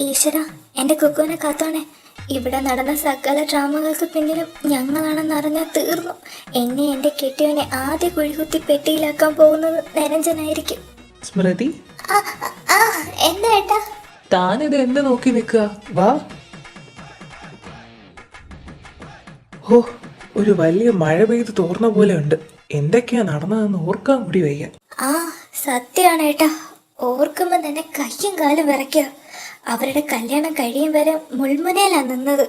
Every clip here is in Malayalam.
ഈശ്വര, എൻ്റെ കുക്കുവിനെ കാത്തോണേ. ഇവിടെ നടന്ന സകല ഡ്രാമകൾക്ക് പിന്നിലും ഞങ്ങളാണെന്നറിഞ്ഞാൽ തീർന്നു. എന്നെ എൻ്റെ കെട്ടിയവനെ ആദ്യ കുഴികുത്തി പെട്ടിയിലാക്കാൻ പോകുന്നത് നിരഞ്ജനായിരിക്കും. സ്മൃതി, ആ, ആ, എന്താ ഏട്ടാ? താനിത് എന്ത് നോക്കി നിൽക്കുക? വാ. ഹോ, ഒരു വലിയ മഴ പെയ്ത് തോർന്ന പോലെ ഉണ്ട്. എന്തൊക്കെയാ നടന്നതെന്ന് ഓർക്കാൻ കൂടി വയ്യ. ആ, സത്യമാണ് ഏട്ടാ. ഓർക്കുമ്പോൾ തന്നെ കയ്യും കാലും വിറയ്ക്കുക. അവരുടെ കല്യാണം കഴിയും വരെ മുൾമുനയിലാണ് നിന്നത്.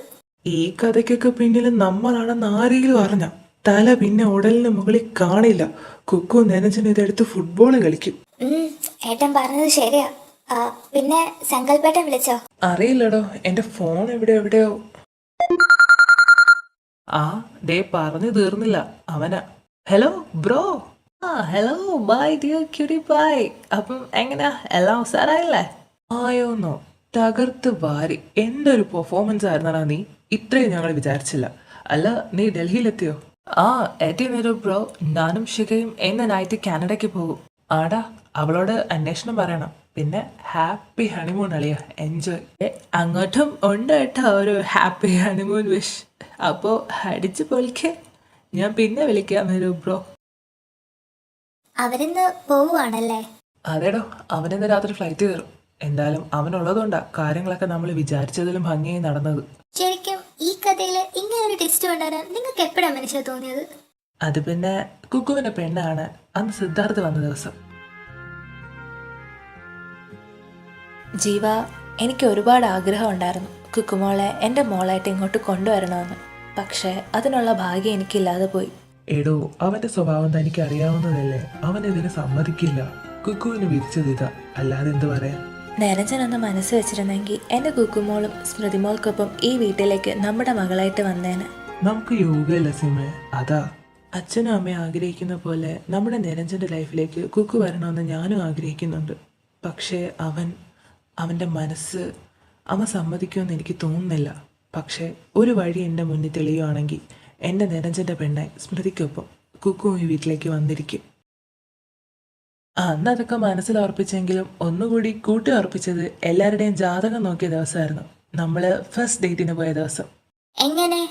ഈ കഥയ്ക്കൊക്കെ പിന്നിൽ നമ്മളാണെന്ന് ആരെങ്കിലും അറിഞ്ഞ തല പിന്നെ ഉടലിന് മുകളിൽ കാണില്ല. കുക്കു നെനച്ചന് ഇതെടുത്ത് ഫുട്ബോൾ കളിക്കും. ഏട്ടൻ പറഞ്ഞത് ശരിയാ. പിന്നെ സങ്കൽപ്പേട്ടൻ വിളിച്ചോ? അറിയില്ലടോ, എന്റെ ഫോൺ എവിടെയോ. ആ, ദേ പറഞ്ഞു തീർന്നില്ല, അവനാ. Hello bro. Hello, bye dear ക്യൂരി ബൈ. അപ്പം എങ്ങനെയാ, എല്ലാം ഉസാറായില്ലേ? ആയോന്നോ, തകർത്ത് വാരി. എന്തൊരു പെർഫോമൻസ് ആയിരുന്നടാ നീ. ഇത്രയും ഞങ്ങൾ വിചാരിച്ചില്ല. അല്ല, നീ ഡൽഹിയിലെത്തിയോ? ആ, എത്തിയോ ബ്രോ. ഞാനും ശിഖയും ഇന്ന് നൈറ്റ് കാനഡയ്ക്ക് പോകും. ആടാ, അവളോട് അന്വേഷണം പറയണം. പിന്നെ ഹാപ്പി ഹണിമൂൺ അളിയ, എൻജോയ്. അങ്ങോട്ടും ഉണ്ട് കേട്ടോ ഒരു ഹാപ്പി ഹണിമൂൺ വിഷ്. അപ്പോ അടിച്ചു പൊളിക്കേ. ഞാൻ പിന്നെ വിളിക്കാം ബ്രോ. അവരിന്ന് പോവുകയാണല്ലേ? അതേടോ, അവനിന്ന് രാത്രി ഫ്ലൈറ്റ് കയറും. എന്തായാലും അവനുള്ളതുകൊണ്ടാ കാര്യങ്ങളൊക്കെ നമ്മൾ വിചാരിച്ചതിലും ഭംഗിയായി നടന്നത്. ശരിക്കും ഈ കഥയിൽ ഇങ്ങനെ ഒരു ടെസ്റ്റ് കൊണ്ടുവരാൻ നിങ്ങൾക്ക് എപ്പോഴാണ് മനുഷ്യ തോന്നിയത്? അത് പിന്നെ കുക്കുവിന്റെ പെണ്ണാണ് അന്ന് സിദ്ധാർത്ഥ് വന്ന ദിവസം. ജീവ, എനിക്ക് ഒരുപാട് ആഗ്രഹം ഉണ്ടായിരുന്നു കുക്കുമോളെ എൻ്റെ മോളായിട്ട് ഇങ്ങോട്ട് കൊണ്ടുവരണമെന്ന്. പക്ഷേ അതിനുള്ള ഭാഗ്യം എനിക്കില്ലാതെ പോയി. എടോ, അവന്റെ സ്വഭാവം തനിക്ക് അറിയാവുന്നതല്ലേ. അവൻ ഇതിന് സമ്മതിക്കില്ല. കുക്കുവിന് വിധിച്ചത് ഇതാ, അല്ലാതെ എന്ത് പറയാൻ. നിരഞ്ജൻ ഒന്ന് മനസ്സ് വെച്ചിരുന്നെങ്കിൽ എൻ്റെ കുക്കുമോളും സ്മൃതിമോൾക്കൊപ്പം ഈ വീട്ടിലേക്ക് നമ്മുടെ മകളായിട്ട് വന്നേനെ. നമുക്ക് യോഗയില്ല സിമേ, അതാ. അച്ഛനും അമ്മയും ആഗ്രഹിക്കുന്ന പോലെ നമ്മുടെ നിരഞ്ജന്റെ ലൈഫിലേക്ക് കുക്കു വരണമെന്ന് ഞാനും ആഗ്രഹിക്കുന്നുണ്ട്. പക്ഷേ അവൻ്റെ മനസ്സ് അവൻ സമ്മതിക്കുമെന്ന് എനിക്ക് തോന്നുന്നില്ല. പക്ഷേ ഒരു വഴി എൻ്റെ മുന്നിൽ തെളിയുവാണെങ്കിൽ എൻ്റെ നിരഞ്ജന്റെ പെണ്ണായി സ്മൃതിക്കൊപ്പം കുക്കു ഈ വീട്ടിലേക്ക് വന്നിരിക്കും. അന്ന് അതൊക്കെ മനസ്സിൽ ഉറപ്പിച്ചെങ്കിലും ഒന്നുകൂടി കൂട്ടി ഉറപ്പിച്ചത് എല്ലാവരുടെയും ജാതകം നോക്കിയ ദിവസമായിരുന്നു. നമ്മള് ഫസ്റ്റ് ഡേറ്റിന് പോയ ദിവസം. എങ്ങനെ?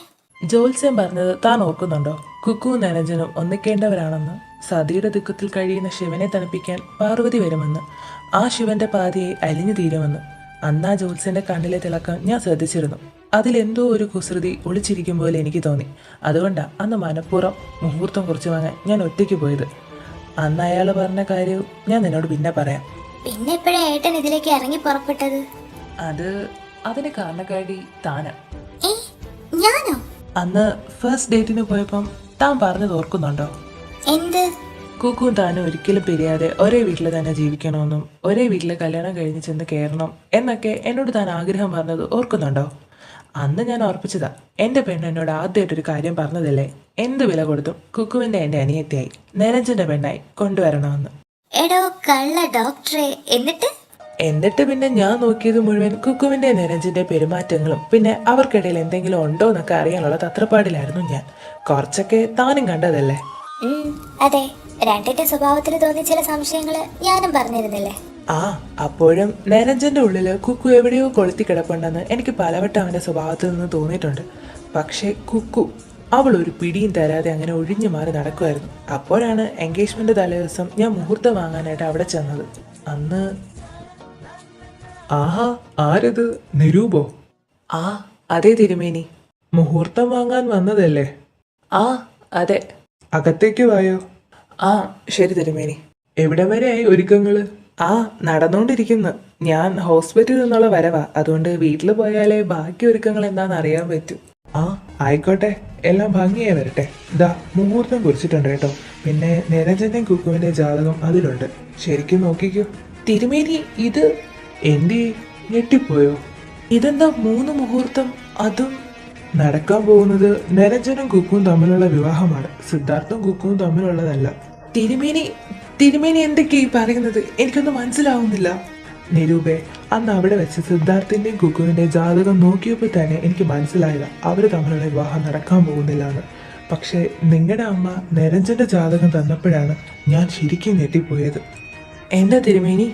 ജോത്സ്യം പറഞ്ഞത് താൻ ഓർക്കുന്നുണ്ടോ? കുക്കുവും നിരഞ്ജനും ഒന്നിക്കേണ്ടവരാണെന്ന്. സതിയുടെ ദുഃഖത്തിൽ കഴിയുന്ന ശിവനെ തണുപ്പിക്കാൻ പാർവതി വരുമെന്ന്. ആ ശിവന്റെ പാതിയെ അലിഞ്ഞു തീരുമെന്ന്. അന്ന് ആ ജോത്സ്യന്റെ കണ്ണിലെ തിളക്കം ഞാൻ ശ്രദ്ധിച്ചിരുന്നു. അതിലെന്തോ ഒരു കുസൃതി ഒളിച്ചിരിക്കും പോലെ എനിക്ക് തോന്നി. അതുകൊണ്ടാണ് അന്ന് മനഃപൂർവ്വം മുഹൂർത്തം കുറിച്ച് വാങ്ങാൻ ഞാൻ ഒറ്റയ്ക്ക് പോയത്. അന്ന് അയാൾ പറഞ്ഞ കാര്യവും ഞാൻ നിന്നോട് പിന്നെ പറയാം. പിന്നെ എപ്പോഴാ ഏട്ടൻ ഇതിലേക്ക് ഇറങ്ങി പുറപ്പെട്ടത്? അതിന് കാരണക്കാരി താനാ. ഞാനോ? അന്ന് ഫസ്റ്റ് ഡേറ്റിന് പോയപ്പം താൻ പറഞ്ഞത് ഓർക്കുന്നുണ്ടോ? എന്ത്? കുക്കും താനും ഒരിക്കലും പിരിയാതെ ഒരേ വീട്ടിൽ തന്നെ ജീവിക്കണമെന്നും ഒരേ വീട്ടിൽ കല്യാണം കഴിഞ്ഞ് ചെന്ന് കയറണം എന്നൊക്കെ എന്നോട് താൻ ആഗ്രഹം പറഞ്ഞത് ഓർക്കുന്നുണ്ടോ? അന്ന് ഞാൻ ഓർപ്പിച്ചതാ. എൻ്റെ പെണ്ണ് എന്നോട് ആദ്യമായിട്ടൊരു കാര്യം പറഞ്ഞതല്ലേ, എന്ത് വില കൊടുത്തും കുക്കുവിൻ്റെ എൻ്റെ അനിയത്തിയായി നിരഞ്ജന്റെ പെണ്ണായി കൊണ്ടുവരണമെന്ന്. എടോ കള്ള ഡോക്ടറെ, എന്നിട്ട് പിന്നെ ഞാൻ നോക്കിയത് മുഴുവൻ കുക്കുവിൻ്റെ നിരഞ്ജന്റെ പെരുമാറ്റങ്ങളും പിന്നെ അവർക്കിടയിൽ എന്തെങ്കിലും ഉണ്ടോ എന്നൊക്കെ അറിയാനുള്ള തത്രപ്പാടിലായിരുന്നു ഞാൻ. കുറച്ചൊക്കെ താനും കണ്ടതല്ലേ? അതെ, രണ്ടിന്റെ സ്വഭാവത്തിൽ തോന്നിയ ചില സംശയങ്ങള് ഞാനും പറഞ്ഞിരുന്നില്ലേ? ആ, അപ്പോഴും നിരഞ്ജന്റെ ഉള്ളില് കുക്കു എവിടെയോ കൊളുത്തി കിടപ്പുണ്ടെന്ന് എനിക്ക് പലവട്ടം അവന്റെ സ്വഭാവത്തിൽ നിന്ന് തോന്നിയിട്ടുണ്ട്. പക്ഷേ കുക്കു അവൾ ഒരു പിടിയും തരാതെ അങ്ങനെ ഒഴിഞ്ഞു മാറി നടക്കുമായിരുന്നു. അപ്പോഴാണ് എൻഗേജ്മെന്റ് തലേദിവസം ഞാൻ മുഹൂർത്തം വാങ്ങാനായിട്ട് അവിടെ ചെന്നത്. അന്ന് ആഹാ, ആരത്? നിരൂപോ? ആ, അതെ തിരുമേനി. മുഹൂർത്തം വാങ്ങാൻ വന്നതല്ലേ? ആ, അതെ. അകത്തേക്ക് വായോ. ആ, ശരി തിരുമേനി. എവിടെ വരെയായി ഒരുക്കങ്ങള്? ആ, നടന്നുകൊണ്ടിരിക്കുന്നു. ഞാൻ ഹോസ്പിറ്റലിൽ നിന്നുള്ള വരവാ. അതുകൊണ്ട് വീട്ടിൽ പോയാലേ ബാക്കി ഒരുക്കങ്ങൾ എന്താണെന്ന് അറിയാൻ പറ്റും. ആ, ആയിക്കോട്ടെ, എല്ലാം ഭംഗിയായി വരട്ടെ. ഇതാ മുഹൂർത്തം കുറിച്ചിട്ടുണ്ട് കേട്ടോ. പിന്നെ നിരഞ്ജന്റെ കുക്കുവിന്റെ ജാതകം അതിലുണ്ട്. ശരിക്കും നോക്കിക്കോ. തിരുമേനി, ഇത് എന്റെ ഞെട്ടിപ്പോയോ? ഇതെന്താ 3 മുഹൂർത്തം? അതും നടക്കാൻ പോകുന്നത് നിരഞ്ജനും കുക്കും തമ്മിലുള്ള വിവാഹമാണ്. സിദ്ധാർത്ഥും കുക്കും തമ്മിലുള്ളതല്ല. തിരുമേനി എന്തൊക്കെയാ ഈ പറയുന്നത്? എനിക്കൊന്നും മനസ്സിലാവുന്നില്ല. നിരൂപേ, അന്ന് അവിടെ വെച്ച് സിദ്ധാർത്ഥിന്റെയും കുക്കുവിന്റെയും ജാതകം നോക്കിയപ്പോൾ തന്നെ എനിക്ക് മനസ്സിലായില്ല അവര് തമ്മിലുള്ള വിവാഹം നടക്കാൻ പോകുന്നില്ല എന്ന്. പക്ഷെ നിങ്ങളുടെ അമ്മ നിരഞ്ജന്റെ ജാതകം തന്നപ്പോഴാണ് ഞാൻ ശരിക്കും ഞെട്ടിപ്പോയത്. എന്താ തിരുമേനി?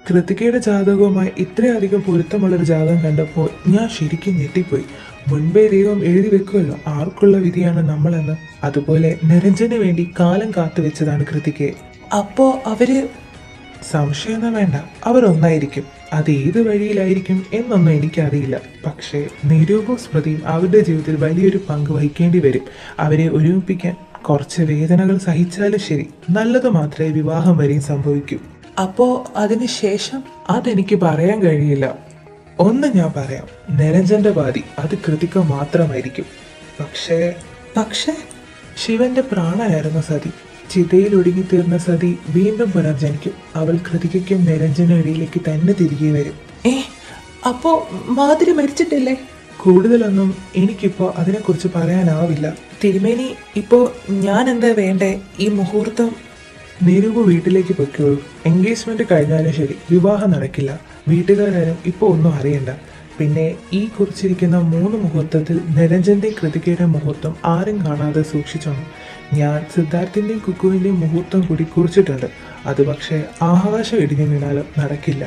കൃതികയുടെ ജാതകവുമായി ഇത്രയധികം പൊരുത്തമുള്ളൊരു ജാതകം കണ്ടപ്പോൾ ഞാൻ ശരിക്കും ഞെട്ടിപ്പോയി. മുൻപേ ദൈവം എഴുതി വെക്കുമല്ലോ ആർക്കുള്ള വിധിയാണ് നമ്മളെന്ന്. അതുപോലെ നിരഞ്ജന് വേണ്ടി കാലം കാത്തു വെച്ചതാണ് കൃതികയെ. അപ്പോ അവര് സംശയമൊന്നും വേണ്ട, അവരൊന്നായിരിക്കും. അത് ഏത് വഴിയിലായിരിക്കും എന്നൊന്നും എനിക്കറിയില്ല. പക്ഷേ നിരൂപവും സ്മൃതിയും അവരുടെ ജീവിതത്തിൽ വലിയൊരു പങ്ക് വഹിക്കേണ്ടി വരും. അവരെ ഒരുമിപ്പിക്കാൻ കുറച്ച് വേദനകൾ സഹിച്ചാലും ശരി, നല്ലത് മാത്രമേ വിവാഹം വരെയും സംഭവിക്കൂ. അപ്പോ അതിനുശേഷം അതെനിക്ക് പറയാൻ കഴിയില്ല. ഒന്ന് ഞാൻ പറയാം, നിരഞ്ജന്റെ പാതി അത് കൃതിക മാത്രമായിരിക്കും. പക്ഷേ ശിവന്റെ പ്രാണനായിരുന്ന സതി, ചിതയിൽ ഒടുങ്ങിത്തീർന്ന സതി വീണ്ടും പുനർജനിക്കും. അവൾ കൃതികയ്ക്കും നിരഞ്ജനും ഇടയിലേക്ക് തന്നെ തിരികെ വരും. അപ്പോ മാതിരി മരിച്ചിട്ടില്ലേ? കൂടുതലൊന്നും എനിക്കിപ്പോ അതിനെക്കുറിച്ച് പറയാനാവില്ല. തിരുമേനി, ഇപ്പോ ഞാൻ എന്താ വേണ്ടേ? ഈ മുഹൂർത്തം നിരൂപ വീട്ടിലേക്ക് പൊയ്ക്കോളൂ. എൻഗേജ്മെന്റ് കഴിഞ്ഞാലും ശരി, വിവാഹം നടക്കില്ല. വീട്ടുകാരും ഇപ്പോൾ ഒന്നും അറിയണ്ട. പിന്നെ ഈ കുറിച്ചിരിക്കുന്ന 3 മുഹൂർത്തത്തിൽ നിരഞ്ജന്റെയും കൃതികയുടെ മുഹൂർത്തം ആരും കാണാതെ സൂക്ഷിച്ചോണം. ഞാൻ സിദ്ധാർത്ഥിന്റെയും കുക്കുവിന്റെയും മുഹൂർത്തം കൂടി കുറിച്ചിട്ടുണ്ട്. അത് പക്ഷേ ആകാശം ഇടിഞ്ഞു വീണാലും നടക്കില്ല.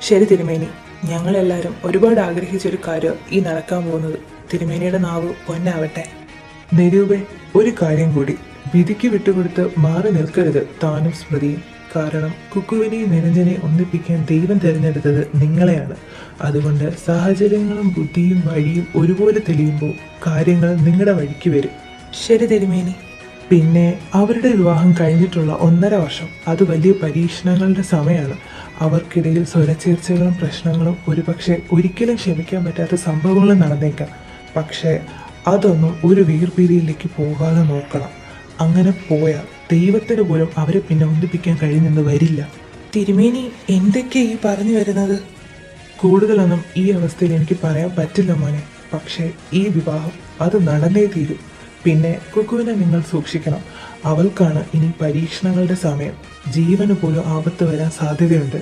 ശരി തിരുമേനി, ഞങ്ങളെല്ലാവരും ഒരുപാട് ആഗ്രഹിച്ചൊരു കാര്യം ഈ നടക്കാൻ പോകുന്നത്. തിരുമേനിയുടെ നാവ് പൊന്നാവട്ടെ. നിരൂപേ, ഒരു കാര്യം കൂടി, വിധിക്ക് വിട്ടുകൊടുത്ത് മാറി നിൽക്കരുത് താനും സ്മൃതിയും. കാരണം കുക്കുവിനെയും നിരഞ്ജനെയും ഒന്നിപ്പിക്കാൻ ദൈവം തിരഞ്ഞെടുത്തത് നിങ്ങളെയാണ്. അതുകൊണ്ട് സാഹചര്യങ്ങളും ബുദ്ധിയും വഴിയും ഒരുപോലെ തെളിയുമ്പോൾ കാര്യങ്ങൾ നിങ്ങളുടെ വഴിക്ക് വരും. ശരി തിരുമേനി. പിന്നെ അവരുടെ വിവാഹം കഴിഞ്ഞിട്ടുള്ള 1.5 വർഷം, അത് വലിയ പരീക്ഷണങ്ങളുടെ സമയമാണ്. അവർക്കിടയിൽ സ്വരച്ചേർച്ചകളും പ്രശ്നങ്ങളും ഒരുപക്ഷെ ഒരിക്കലും ക്ഷമിക്കാൻ പറ്റാത്ത സംഭവങ്ങളും നടന്നേക്കാം. പക്ഷേ അതൊന്നും ഒരു വീർപിരിയിലേക്ക് പോകാതെ നോക്കണം. അങ്ങനെ പോയാൽ ദൈവത്തിന് പോലും അവരെ പിന്നെ ഒന്നിപ്പിക്കാൻ കഴിയുമെന്ന് വരില്ല. തിരുമേനി എന്തൊക്കെയാ ഈ പറഞ്ഞു വരുന്നത്? കൂടുതലൊന്നും ഈ അവസ്ഥയിൽ എനിക്ക് പറയാൻ പറ്റില്ല മോനെ. പക്ഷേ ഈ വിവാഹം അത് നടന്നേ തീരൂ. പിന്നെ കുക്കുവിനെ നിങ്ങൾ സൂക്ഷിക്കണം. അവൾക്കാണ് ഇനി പരീക്ഷണങ്ങളുടെ സമയം. ജീവന് പോലും ആപത്ത് വരാൻ സാധ്യതയുണ്ട്.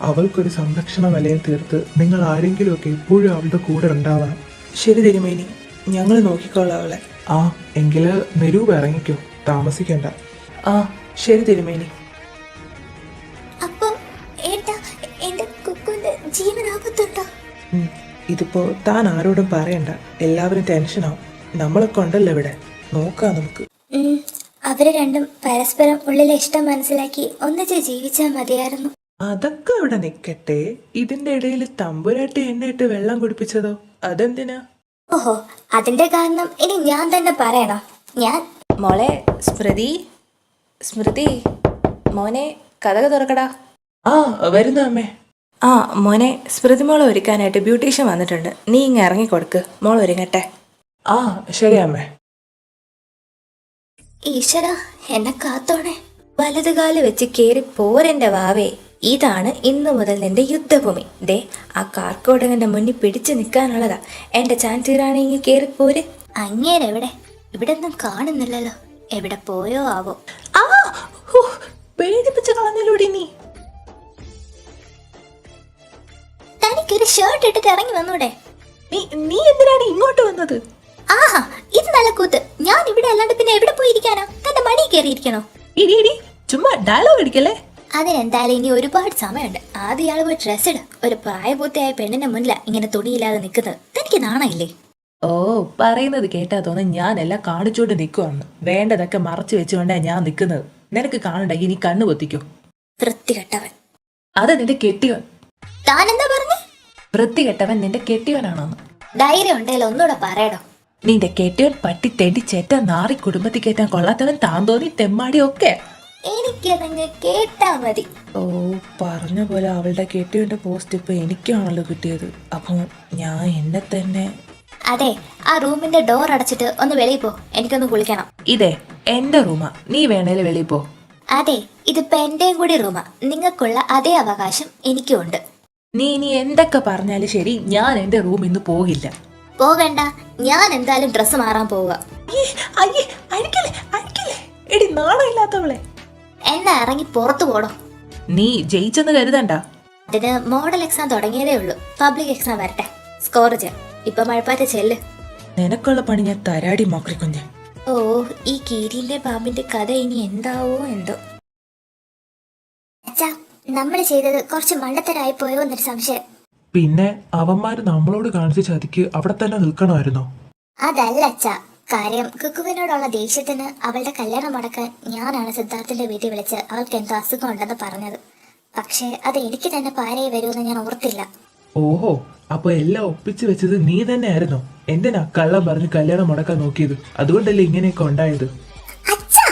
അവൾക്കൊരു സംരക്ഷണ വലയം തീർത്ത് നിങ്ങൾ ആരെങ്കിലുമൊക്കെ എപ്പോഴും അവളുടെ കൂടെ ഉണ്ടാവണം. ശരി തിരുമേനി, ഞങ്ങൾ നോക്കിക്കോളാം അവളെ. എങ്കില് നിരൂപ ഇറങ്ങിക്കോ, താമസിക്കണ്ട. ശരി തിരുമേനി. അപ്പൊ ഏട്ടാ, എന്റെ കുക്കുവിന്റെ ജീവനാപത്തുണ്ടോ? ഇതിപ്പോ താൻ ആരോടും പറയണ്ട. എല്ലാവരും ടെൻഷനാവും. നമ്മളൊക്കെ ഉണ്ടല്ലോ ഇവിടെ, നോക്കാം നമുക്ക്. അവര് രണ്ടും പരസ്പരം ഉള്ളിലെ ഇഷ്ടം മനസ്സിലാക്കി ഒന്നിച്ച് ജീവിച്ചാൽ മതിയായിരുന്നു. അതൊക്കെ അവിടെ നിക്കട്ടെ. ഇതിന്റെ ഇടയിൽ തമ്പുരാട്ടി എണ്ണയിട്ട് വെള്ളം കുടിപ്പിച്ചതോ? അതെന്തിനാ? ഓഹോ, അതിന്റെ കാരണം ഇനി ഞാൻ തന്നെ പറയണോ? ഞാൻ മോളെ സ്മൃതി മോനെ കഥക തുറക്കടാ. വരുന്ന അമ്മേ. മോനെ, സ്മൃതി മോളെ ഒരുക്കാനായിട്ട് ബ്യൂട്ടീഷ്യൻ വന്നിട്ടുണ്ട്. നീ ഇങ്ങ് ഇറങ്ങിക്കൊടുക്ക്, മോൾ ഒരുങ്ങട്ടെ. ശരി അമ്മേ. ഈശ്വര, എന്നെ കാത്തോണേ. വലതുകാല് വെച്ച് കേറി പോരെന്റെ വാവേ. ഇതാണ് ഇന്നു മുതൽ നിന്റെ യുദ്ധഭൂമി. ദേ, ആ കാർക്കോടകന്റെ മുന്നിൽ പിടിച്ചു നിൽക്കാനുള്ളതാ. എന്റെ ചാൻതീറാണ് ഇങ്ങ് കേറിപ്പോര്. അങ്ങേരെവിടെ? ഇവിടെ ഒന്നും കാണുന്നില്ലല്ലോ. എവിടെ പോയോ ആവോ? പേടിപ്പിച്ച് കളഞ്ഞിലൂടി നീ. തനിക്കൊരു ഷർട്ട് ഇട്ടിട്ട് ഇറങ്ങി വന്നൂടെ? നീ എന്തിനാണ് ഇങ്ങോട്ട് വന്നത്? ആഹാ, ഇത് നല്ല കൂത്ത്. ഞാൻ ഇവിടെ അല്ലാണ്ട് പിന്നെ എവിടെ പോയിരിക്കാനാ? തന്റെ മടി കയറിയിരിക്കണോ? ഇടി ചുമ്മാ ഡയലോഗ് അടിക്കല്ലേ. അതിനെന്തായാലും ഇനി ഒരുപാട് സമയമുണ്ട്. ആദ്യ ആള് പോയി ഡ്രസ് ഇട. ഒരു പ്രായപൂർത്തിയായ പെണ്ണിന്റെ മുന്നിലാ ഇങ്ങനെ തുണിയില്ലാതെ നിൽക്കുന്നത്. തനിക്ക് നാണയില്ലേ? പറയുന്നത് കേട്ടാ തോന്നുന്നു ഞാനെല്ലാം കാണിച്ചോണ്ട് നിൽക്കുവാണ്. വേണ്ടതൊക്കെ മറച്ചു വെച്ചുകൊണ്ടാ ഞാൻ നിൽക്കുന്നത്. നിനക്ക് കാണണ്ടെങ്കിൽ നീ കണ്ണു പൊത്തിക്കോ. വൃത്തികെട്ടവൻ. അത് നിന്റെ കെട്ടിയവൻ. താനെന്താ പറഞ്ഞേ? വൃത്തികെട്ടവൻ നിന്റെ കെട്ടിയവനാണോന്ന്? ധൈര്യം ഉണ്ടെങ്കിൽ ഒന്നുകൂടെ പറയടോ. നിന്റെ കെട്ടിയവൻ പട്ടി തെണ്ടി ചേറ്റ നാറി കുടുംബത്തിൽ കയറ്റാൻ കൊള്ളാത്തവൻ താന്തോന്നി തെമ്മാടി ഒക്കെ. എനിക്കതങ്ങ് കേട്ടാ മതി. പറഞ്ഞ പോലെ അവളുടെ കെട്ടിയവന്റെ പോസ്റ്റ് ഇപ്പൊ എനിക്കാണല്ലോ കിട്ടിയത്. അപ്പൊ ഞാൻ എന്നെ തന്നെ. അതെ, ആ റൂമിന്റെ ഡോർ അടച്ചിട്ട് ഒന്ന് വെളിയിൽ പോ. എനിക്കൊന്ന് കുളിക്കണം. ഇതേ എന്റെ റൂമാ, നീ വേണേല് വെളിയിൽ പോ. അതെ, ഇതിപ്പോ എന്റെയും കൂടി റൂമാ. നിങ്ങൾക്കുള്ള അതേ അവകാശം എനിക്കും ഉണ്ട്. നീ ഇനി എന്തൊക്കെ പറഞ്ഞാലും ശരി, ഞാൻ എന്റെ റൂമിൽ നിന്ന് പോകില്ല. പോകണ്ട, ഞാൻ എന്തായാലും ഡ്രസ്സ് മാറാൻ പോവുക. എടി നാണമില്ലാത്തവളെ, എന്നാ ഇറങ്ങി പുറത്തു പോടോ. നീ ജയിച്ചെന്ന് കരുതണ്ട. അതിന് മോഡൽ എക്സാം തുടങ്ങിയതേ ഉള്ളൂ. പബ്ലിക് എക്സാം വരട്ടെ, സ്കോർ ചെയ്യാം. ഇപ്പൊ മഴപ്പാറ്റ ചെല്ല്. നിനക്കുള്ള പണി ഞാൻ തരാടി മോക്രിക്കുഞ്ഞ്. ഈ കീരിന്റെ പാമ്പിന്റെ കഥ ഇനി എന്താവോ എന്തോ. നമ്മൾ ചെയ്തത് കുറച്ച് മണ്ടത്തരായി പോയോ എന്നൊരു സംശയം. പിന്നെ അവന്മാര് നമ്മളോട് കാണിച്ച ചതിക്ക് അവിടെ തന്നെ നിൽക്കണമായിരുന്നോ? അതല്ല അച്ഛ കാര്യം. കുക്കുവിനോടുള്ള ദേഷ്യത്തിന് അവളുടെ കല്യാണം മുടക്കാൻ ഞാനാണ് സിദ്ധാർത്ഥിന്റെ വീട്ടിൽ വിളിച്ച് അവൾക്ക് എന്തോ അസുഖം ഉണ്ടെന്ന് പറഞ്ഞത്. പക്ഷേ അത് എനിക്ക് തന്നെ പാരയെ വരുമെന്ന് ഞാൻ ഓർത്തില്ല. ഓഹോ, അപ്പൊ എല്ലാം ഒപ്പിച്ചു വെച്ചത് നീ തന്നെ ആയിരുന്നോ? എന്തിനാ കള്ളം പറഞ്ഞ് കല്യാണം മുടക്കാൻ നോക്കിയത്? അതുകൊണ്ടല്ലേ ഇങ്ങനെയൊക്കെ ഉണ്ടായത്? അച്ഛാ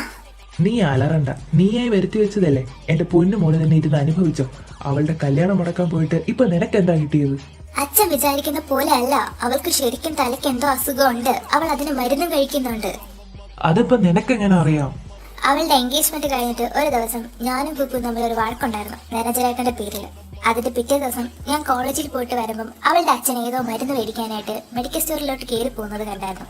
നീ അലറണ്ട, നീയായി വരുത്തി വെച്ചതല്ലേ. എന്റെ പൊന്നു മോള് തന്നെ ഇരുന്ന് അനുഭവിച്ചോ. അവളുടെ കല്യാണം മുടക്കാൻ പോയിട്ട് ഇപ്പൊ നിനക്കെന്താ കിട്ടിയത്? അച്ഛൻ വിചാരിക്കുന്ന പോലെ അല്ല. അവൾക്ക് ശരിക്കും തലയ്ക്ക് എന്തോ അസുഖമുണ്ട്. അവൾ അതിന് മരുന്നും കഴിക്കുന്നുണ്ട്. അതിപ്പോ നിനക്കെങ്ങനെ അറിയാം? അവളുടെ എൻഗേജ്മെന്റ് കഴിഞ്ഞിട്ട് ഒരു ദിവസം ഞാനും കുക്കും തമ്മിൽ ഒരു വഴക്കുണ്ടായിരുന്നു മാനേജറേക്കന്റെ പേരിൽ. അതിന്റെ പിറ്റേ ദിവസം ഞാൻ കോളേജിൽ പോയിട്ട് വരുമ്പം അവളുടെ അച്ഛൻ ഏതോ മരുന്ന് മേടിക്കാനായിട്ട് മെഡിക്കൽ സ്റ്റോറിലോട്ട് കയറി പോകുന്നത് കണ്ടായിരുന്നു.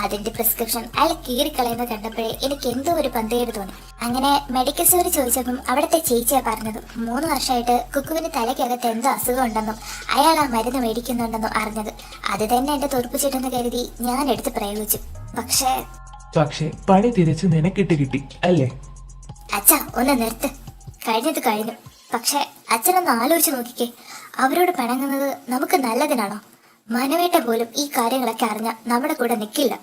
അതിന്റെ പ്രിസ്ക്രിപ്ഷൻ അയാൾ കീറിക്കളയുന്നത് കണ്ടപ്പോഴേ എനിക്ക് എന്തോ ഒരു പന്തേട് തോന്നി. അങ്ങനെ മെഡിക്കൽ സ്റ്റോറിൽ ചോദിച്ചപ്പം അവിടുത്തെ ചേച്ചിയാ പറഞ്ഞത് 3 വർഷമായിട്ട് കുക്കുവിന് തലയ്ക്കകത്ത് എന്തോ അസുഖം ഉണ്ടെന്നും അയാൾ ആ മരുന്ന് മേടിക്കുന്നുണ്ടെന്നും അറിഞ്ഞത്. അത് തന്നെ എന്റെ തുറപ്പിച്ചിട്ടെന്ന് കരുതി ഞാൻ എടുത്ത് പ്രയോഗിച്ചു. പക്ഷേ പണി തിരിച്ച് നിനക്കിട്ട് കിട്ടി അല്ലേ? അച്ഛാ ഒന്ന് നിർത്ത്. കഴിഞ്ഞത് കഴിഞ്ഞു. പക്ഷെ അച്ഛനൊന്ന് ആലോചിച്ച് നോക്കിക്കേ. അവരോട് പിണങ്ങുന്നത് നമുക്ക് നല്ലതിനാണോ? മനവേട്ട പോലും ഈ കാര്യങ്ങളൊക്കെ അറിഞ്ഞ നമ്മുടെ കൂടെ നിൽക്കില്ല.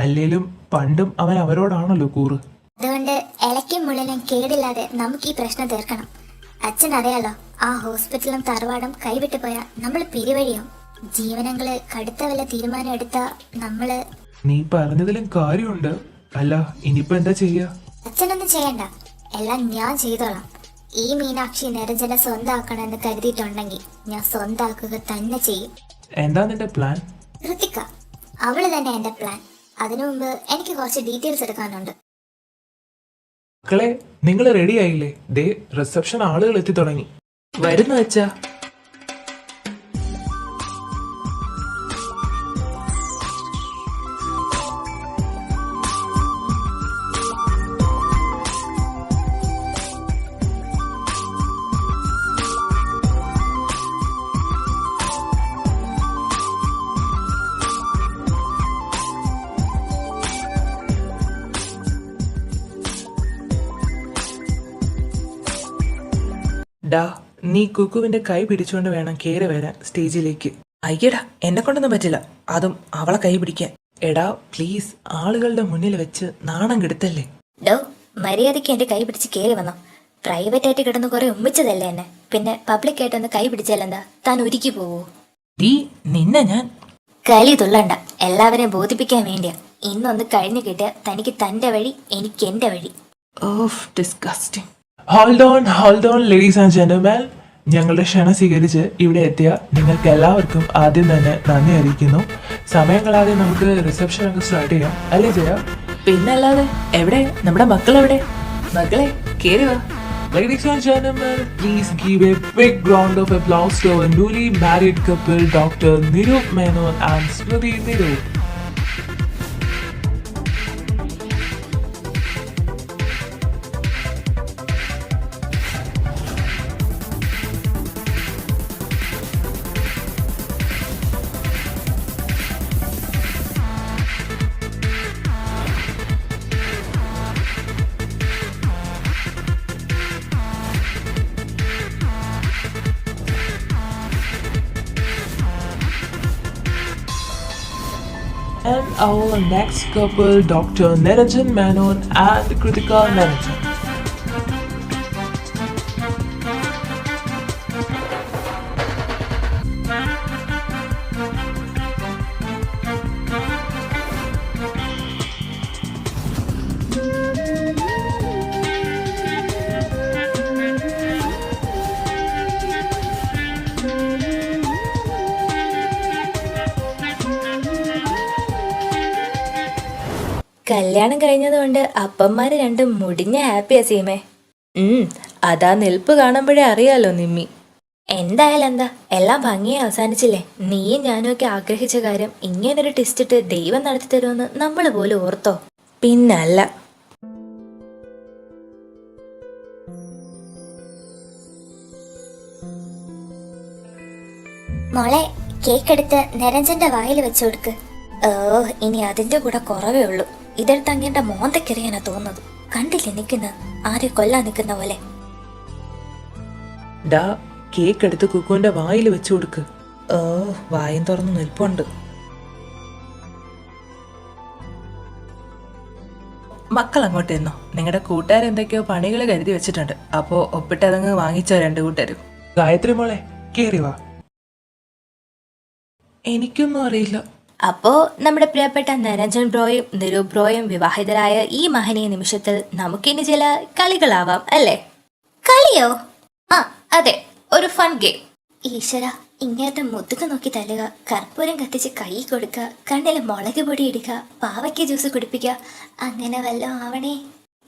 അല്ലേലും പണ്ടും അവൻ അവരോടാണല്ലോ കൂറ്. അതുകൊണ്ട് ഇലയ്ക്കും മുള്ളിലും കേടില്ലാതെ നമുക്ക് ഈ പ്രശ്നം തീർക്കണം. അച്ഛനറിയാലോ, ആ ഹോസ്പിറ്റലും തറവാടും കൈവിട്ടു പോയാൽ നമ്മൾ പിരിവഴിയാവും. ജീവനങ്ങള് കടുത്ത വല്ല തീരുമാനം എടുത്താ നമ്മള്. നീ പറഞ്ഞതിലും കാര്യമുണ്ട്. അല്ല, ഇനിയിപ്പോ എന്താ ചെയ്യാ? അച്ഛനൊന്നും ചെയ്യണ്ട, എല്ലാം ഞാൻ ചെയ്തോളാം. ഈ മീനാക്ഷി നിരഞ്ജനെ സ്വന്തമാക്കണമെന്ന് കരുതിയിട്ടുണ്ടെങ്കിൽ ഞാൻ സ്വന്തമാക്കുക തന്നെ ചെയ്യും. എന്താ നിന്റെ പ്ലാൻ? ഋതിക, അവള് തന്നെ എന്റെ പ്ലാൻ. അതിനു മുമ്പ് എനിക്ക് കുറച്ച് ഡീറ്റെയിൽസ് എടുക്കാനുണ്ട്. മക്കളെ, നിങ്ങൾ റെഡി ആയില്ലേ? ദേ റിസപ്ഷൻ ആളുകൾ എത്തി തുടങ്ങി. വരുന്ന വെച്ചാ ഡാ, നീ കുക്കുവിന്റെ കൈ പിടിച്ചുകൊണ്ട് വേണം കേറി വരാൻ സ്റ്റേജിലേക്ക്. അയ്യടാ, എന്നെ കൊണ്ടൊന്നും പറ്റില്ല, അതും അവളെ കൈ പിടിക്കാൻ. എടാ പ്ലീസ്, ആളുകളുടെ മുന്നിൽ വെച്ച് നാണം കെടുത്തല്ലേ. ഡോ, മര്യാദയ്ക്ക് എന്റെ കൈ പിടിച്ച് കേറി വന്നോ. പ്രൈവറ്റ് ആയിട്ട് കിടന്ന് കുറെ ഉമ്മിച്ചതല്ലേ എന്നെ. പിന്നെ പബ്ലിക് ആയിട്ടൊന്ന് കൈ പിടിച്ചാലെന്താ? താൻ ഒരുക്കി പോവോ? നിന്നെ ഞാൻ കലി തുള്ളണ്ട. എല്ലാവരെയും ബോധിപ്പിക്കാൻ വേണ്ടിയാ. ഇന്നൊന്ന് കഴിഞ്ഞു കിട്ടിയ തനിക്ക് തന്റെ വഴി, എനിക്ക് എന്റെ വഴി. Of, disgusting. Hold on ladies and gentleman. ഞങ്ങളുടെ ക്ഷണം സ്വീകരിച്ച് ഇവിടെ എത്തിയ നിങ്ങൾക്ക് എല്ലാവർക്കും ആദ്യം തന്നെ നന്ദി അറിയിക്കുന്നു. സമയം കളാതെ നമുക്ക് റിസപ്ഷൻ ഒക്കെ സ്റ്റാർട്ട് ചെയ്യാം, അല്ലേ ജയ? പിന്നല്ലാതെ. എവിടെ നമ്മുടെ മക്കൾ? എവിടെ മക്കളെ? കേറി വാ. Ladies and gentlemen, please give a big round of applause to our newly married couple, Dr. Nirup Menon and Smriti Nirup. And our next couple, Dr. Niranjan Menon and Kritika Niranjan. കല്യാണം കഴിഞ്ഞതുകൊണ്ട് അപ്പന്മാര് രണ്ടും മുടിഞ്ഞ ഹാപ്പിയാ സീമേ. അതാ നിൽപ്പ് കാണുമ്പോഴേ അറിയാലോ നിമ്മി. എന്തായാലും എന്താ, എല്ലാം ഭംഗിയെ അവസാനിച്ചില്ലേ. നീയും ഞാനും ഒക്കെ ആഗ്രഹിച്ച കാര്യം ഇങ്ങനൊരു ടെസ്റ്റിട്ട് ദൈവം നടത്തി തരുമെന്ന് നമ്മൾ പോലും ഓർത്തോ? പിന്നല്ല. മോളെ, കേക്കെടുത്ത് നിരഞ്ജന്റെ വായിൽ വെച്ചു കൊടുക്ക്. ഇനി അതിന്റെ കൂടെ കുറവേ ഉള്ളൂ. ഇതെടുത്ത് അങ്ങേന്റെ മോന്തക്കെറിയാനാ തോന്നുന്നത്. കണ്ടില്ലേ നിൽക്കുന്ന, ആരെ കൊല്ലാൻ നിൽക്കുന്ന പോലെ. ഡാ കേക്ക് എടുത്ത് കുക്കുവിന്റെ വായിൽ വെച്ചു കൊടുക്ക്. ഓ വായും തുറന്ന് നിൽപ്പുണ്ട്. മക്കൾ അങ്ങോട്ട് എന്നോ, നിങ്ങളുടെ കൂട്ടുകാരെന്തൊക്കെയോ പണികൾ കരുതി വെച്ചിട്ടുണ്ട്. അപ്പോ ഒപ്പിട്ടതങ്ങ് വാങ്ങിച്ചോ 2 കൂട്ടരും. ഗായത്രി മോളെ കേറി വാ. എനിക്കൊന്നും അറിയില്ല. അപ്പോ നമ്മുടെ പ്രിയപ്പെട്ട നിരഞ്ജൻ ബ്രോയും നിരൂപ് ബ്രോയും വിവാഹിതരായ ഈ മഹനീയ നിമിഷത്തിൽ നമുക്കിനി ചില കളികളാവാം അല്ലേ? കളിയോ? ആ അതെ, ഒരു ഫൺ ഗെയിം. ഈശ്വര, ഇങ്ങേരുടെ മുതുക നോക്കി തല്ലുക, കർപ്പൂരം കത്തിച്ച് കൈ കൊടുക്കുക, കണ്ണിൽ മുളക് പൊടി ഇടുക, പാവയ്ക്ക ജ്യൂസ് കുടിപ്പിക്കുക, അങ്ങനെ വല്ലതും ആവണേ.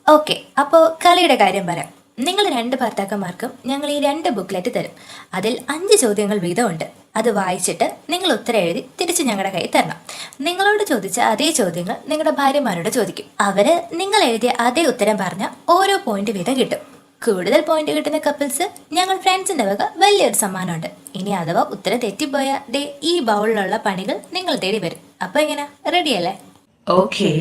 ഓക്കെ, അപ്പോൾ കളിയുടെ കാര്യം പറയാം. നിങ്ങൾ 2 ഭർത്താക്കന്മാർക്കും ഞങ്ങൾ ഈ 2 ബുക്ക്ലെറ്റ് തരും. അതിൽ 5 ചോദ്യങ്ങൾ വീതമുണ്ട്. അത് വായിച്ചിട്ട് നിങ്ങൾ ഉത്തരം എഴുതി തിരിച്ച് ഞങ്ങളുടെ കയ്യിൽ തരണം. നിങ്ങളോട് ചോദിച്ച അതേ ചോദ്യങ്ങൾ നിങ്ങളുടെ ഭാര്യമാരോട് ചോദിക്കും. അവര് നിങ്ങൾ എഴുതിയ അതേ ഉത്തരം പറഞ്ഞ ഓരോ പോയിന്റ് വീതം കിട്ടും. കൂടുതൽ പോയിന്റ് കിട്ടുന്ന കപ്പിൾസ് ഞങ്ങൾ ഫ്രണ്ട്സിന്റെ വക വലിയൊരു സമ്മാനമുണ്ട്. ഇനി അഥവാ ഉത്തരം തെറ്റിപ്പോയ ദേ ഈ ബൗളിലുള്ള പണികൾ നിങ്ങൾ തേടി വരും. അപ്പൊ എങ്ങനെ, റെഡിയല്ലേ? ഓക്കേ.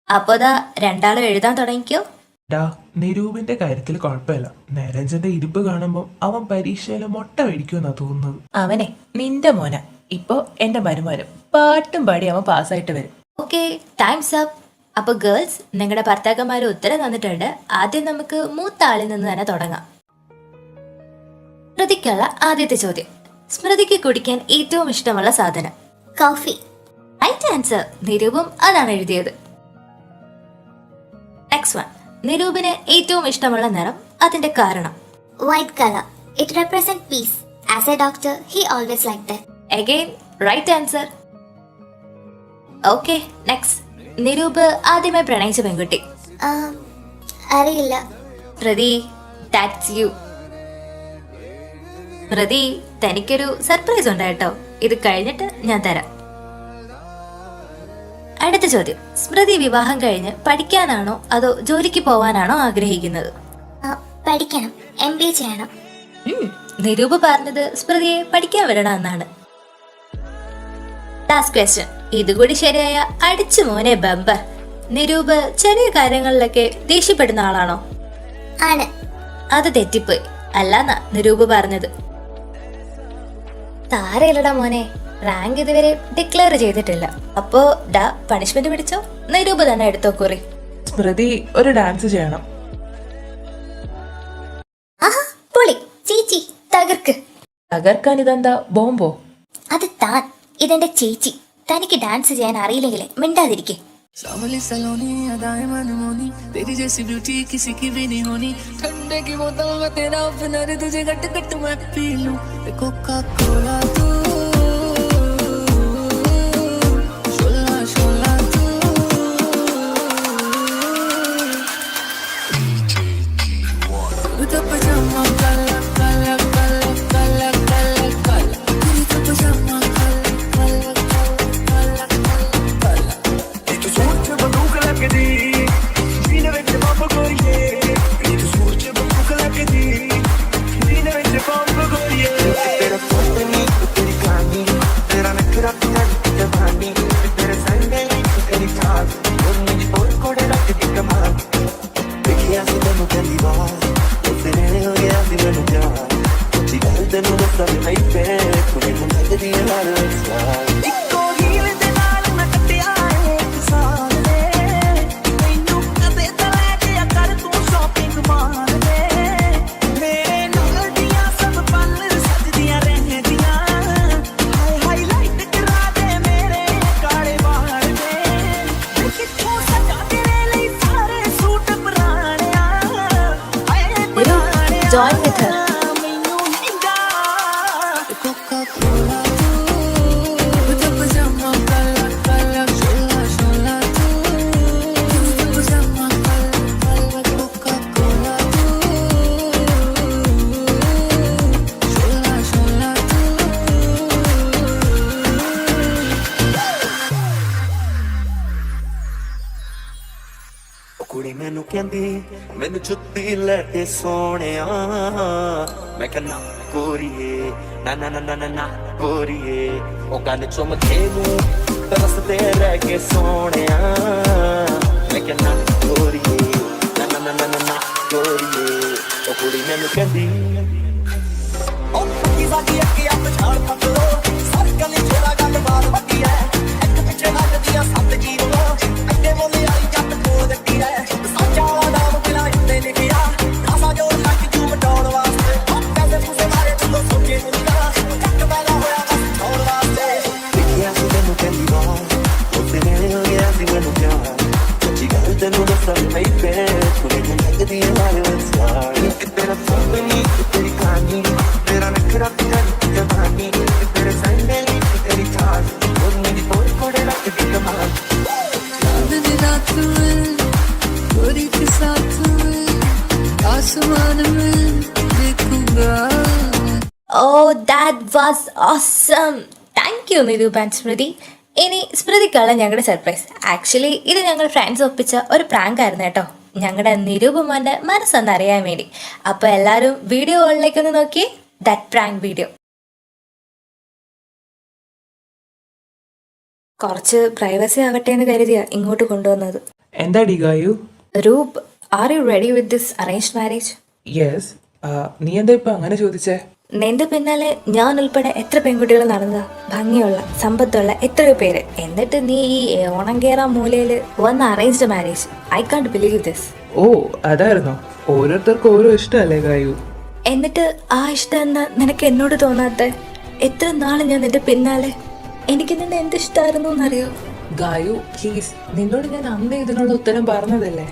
അപ്പോ ദാ 2 ആളും എഴുതാൻ തുടങ്ങിക്കോ. ഡാ നിരൂപിന്റെ കാര്യത്തിൽ കുഴപ്പമില്ല. നിരഞ്ജന്റെ ഇരിപ്പ് കാണുമ്പോൾ അവൻ പരീക്ഷയില് മുട്ട മേടിക്കുമെന്നാ തോന്നുന്നത്. അവനെ നിന്റെ മോന ഇപ്പൊ എന്റെ മരുമാനും പാട്ടും പാടി അവൻ പാസ്സായിട്ട് വരും. Okay, times up. അപ്പൊ ഗേൾസ്, നിങ്ങളുടെ ഭർത്താക്കന്മാർ ഉത്തരം തന്നിട്ടുണ്ട്. ആദ്യം നമുക്ക് മൂത്ത ആളിൽ നിന്ന് തന്നെ തുടങ്ങാം. സ്മൃതിക്കുള്ള ആദ്യത്തെ ചോദ്യം: സ്മൃതിക്ക് കുടിക്കാൻ ഏറ്റവും ഇഷ്ടമുള്ള സാധനം? കോഫി. Right answer. നിരൂപം അതാണ് എഴുതിയത്. നെക്സ്റ്റ് വൺ: നിരൂപിന് ഏറ്റവും ഇഷ്ടമുള്ള നിറം, അതിന്റെ കാരണം? White colour. It represent peace. As a doctor he always like that. Again right answer. Okay, next: Nirup ആദ്യമായി പ്രണയിച്ച പെൺകുട്ടി? അറിയില്ല. പ്രതി, ദാറ്റ്സ് യു. പ്രതി, തനിക്കൊരു സർപ്രൈസ് ഉണ്ട് കേട്ടോ. ഇത് കഴിഞ്ഞിട്ട് ഞാൻ തരാം. അടുത്ത ചോദ്യം: സ്മൃതി വിവാഹം കഴിഞ്ഞ് പഠിക്കാനാണോ അതോ ജോലിക്ക് പോവാനാണോ ആഗ്രഹിക്കുന്നത്? പഠിക്കണം. MBA ചെയ്യണം. നിരൂപ് പറഞ്ഞത് സ്മൃതിയെ പഠിക്കാൻ വരണം എന്നാണ്. Last question. ഇതുകൂടി ശരിയായ അടിച്ചു മോനെ ബമ്പർ. നിരൂപ് ചെറിയ കാര്യങ്ങളിലൊക്കെ ദേഷ്യപ്പെടുന്ന ആളാണോ? ആണ്. അത് തെറ്റിപ്പോയി. അല്ലാന്നാ നിരൂപ് പറഞ്ഞത്. താരയില്ലടാ മോനെ, റാങ്ക് ഇതുവരെ ഡിക്ലെയർ ചെയ്തിട്ടില്ല. അപ്പോ ഡാ പണിഷ്മെന്റ് പിടിച്ചോ. നിരൂപ് തന്നെ എടുത്തോ കുറി. സ്മൃതി ഒരു ഡാൻസ് ചെയ്യണം. പൊളി. ചേച്ചി തകർക്ക്. തകർക്കാൻ ഇതെന്താ ബോംബോ? അത് താൻ. ഇതെന്റെ ചേച്ചി. തനിക്ക് ഡാൻസ് ചെയ്യാൻ അറിയില്ലെങ്കിലേ മിണ്ടാതിരിക്കേ. सावली सलोनी अदाएं मनमोनी, तेरी जैसी ब्यूटी किसी की भी नहीं होनी। ठंडे की बोतल में तेरा ओपनर, तुझे गट गट मैं पी लूं। कोका कोला तू, शोला शोला तू। तो पजामा काला काला काला काला काला काला, तो पजामा काला काला काला काला काला। एक सोच बंदूक लगदी, सीने विच बंब गोरीए। एक सोच बंदूक लगदी, सीने विच बंब गोरीए। तेरा फोन नहीं तेरी कहानी, तेरा नखरा तेरा जवानी, तेरे संगे तेरी खास, और मुझे और कोड़े रख दी कमाल। देखिया से तेनू पहली बार, तेरे हो गया सी मैनू जान। जी गल तेनू दस्सा भी नहीं पे, कुड़ी नूं लगदी है लाल लाल। इक्को हील दे नाल मैं कट्टिया एक साल दे, मैनू कदे तले दिया कर तू शॉपिंग मार दे। मेरे नाल दियां सब पल सजदियां रहदियां, हाय हाईलाइट करा दे मेरे काले बाल दे। कित्थों सजा तेरे लई सारे सूट पुराणिया, हाय पुराणिया। join with her. मैनू निंगा कोका कोला तू, तो पजामा काला काला शोला शोला तू, तो पजामा काला काला कोका कोला तू, शोला शोला तू। कुड़ी मैनू कहंदी मैनू छुट्टी ले के सोहणिया, मैं कहना गोरीए ना ना ना ना ना ना गोरीए। ओ गल चुम के मूं तरसदे रह के सोहणिया, मैं कहना गोरीए ना ना ना ना ना ना गोरीए। ओ कुड़ी मैनू कहंदी ਸਾਡੀ ਅੱਖੀਆਂ ਪਛਾਣ ਪਕੜੋ ਸਰਕਲ ਜਿਹੜਾ ਗੱਲ ਮਾਰ ਬੱਗੀ ਐ ਇੱਕ ਪਿੱਛੇ ਲੱਗਦੀਆਂ ਸੱਤ ਜੀਰੋ ਅੱਗੇ ਮੁੱਲ ਆਈ ਜੱਟ ਕੋਲ ਦਿੱਤੀ ਐ ਸਾਚਾ ਵਾਲਾ ਨਾਮ ਬਿਲਾ ਇੱਤੇ ਲਿਖਿਆ ਆਸਾ ਜੋ ਲੱਗ ਜੂ ਮਟਾਉਣ ਵਾਸਤੇ ਪੈਸੇ ਪੂਸੇ ਮਾਰੇ ਤੂੰ ਸੋਚੇ ਦੁਨੀਆ ਕੱਟ ਪਹਿਲਾ ਹੋਇਆ ਬਸ ਛੋੜ ਵਾਸਤੇ ਲਿਖਿਆ ਸੀ ਤੈਨੂੰ ਕਹਿੰਦੀ ਵਾਰ ਉਸੇ ਵੇਲੇ ਹੋ ਗਿਆ ਸੀ ਮੈਨੂੰ ਪਿਆਰ ਸੱਚੀ ਗੱਲ ਤੈਨੂੰ ਦੱਸਾਂ ਨਹੀਂ ਪੈ ਕੁੜੇ ਨੂੰ ਲੱਗਦੀ ਐ ਮਾਰੇ ਵਸਾਰ ਇੱਕ ਤੇਰਾ ਸੁਪਨੀ ਤੇਰੀ ਕਹਾਣੀ ਤੇਰਾ ਨਖਰਾ ਤੇਰਾ ਜਵਾਨੀ तेरे सैंडल तेरी थार और मेरी तोड़ कोड़े लगती कमाल चांदनी रात में गोरी के साथ में आसमान में देखूंगा Oh, that was awesome! Thank you, Niroop and Smriti. ഇനി സ്മൃതിക്കാണ് ഞങ്ങളുടെ സർപ്രൈസ്. ആക്ച്വലി ഇത് ഞങ്ങൾ ഫ്രണ്ട്സ് ഒപ്പിച്ച ഒരു പ്രാങ്ക് ആയിരുന്നു കേട്ടോ, ഞങ്ങളുടെ നിരൂപമാന്റെ മനസ്സൊന്ന് അറിയാൻ വേണ്ടി. അപ്പോൾ എല്ലാവരും വീഡിയോ ഓണിലേക്കൊന്ന് നോക്കിയേ, ദാറ്റ് പ്രാങ്ക് വീഡിയോ. കുറച്ച് പ്രൈവസി ആവട്ടെ എന്ന് കരുതിയാ ഇങ്ങോട്ട് കൊണ്ടുവന്നത്. എന്താടി Gayu? Roop, are you ready with this arrange marriage? Yes. നീ എന്താ ഇപ്പൊ അങ്ങനെ ചോദിച്ചേ? നിന്റെ പിന്നാലെ ഞാൻ ഉൾപ്പെടെ എത്ര പെൺകുട്ടികൾ നടന്നതാ, ഭംഗിയുള്ള സമ്പത്തുള്ള എത്രയോ പേര്, എന്നിട്ട് നീ ഈ ഓണം കേറാൻ മൂലയില് വന്ന് arranged marriage. I can't believe this. ഓ അതായിരുന്നോ? ഓരോരുത്തർക്കും ഓരോ ഇഷ്ടമല്ലേ ഗായു? എന്നിട്ട് ആ ഇഷ്ടം എന്താ നിനക്ക് എന്നോട് തോന്നാത്ത? എത്ര നാള് ഞാൻ നിന്റെ പിന്നാലെ. എനിക്ക് നിന്നെ എന്ത് ഇഷ്ടമായിരുന്നു എന്നറിയോ? ഗായു പ്ലീസ്, നിന്നോട് ഞാൻ അന്ന് ഇതിനുള്ള ഉത്തരം പറഞ്ഞതല്ലേ.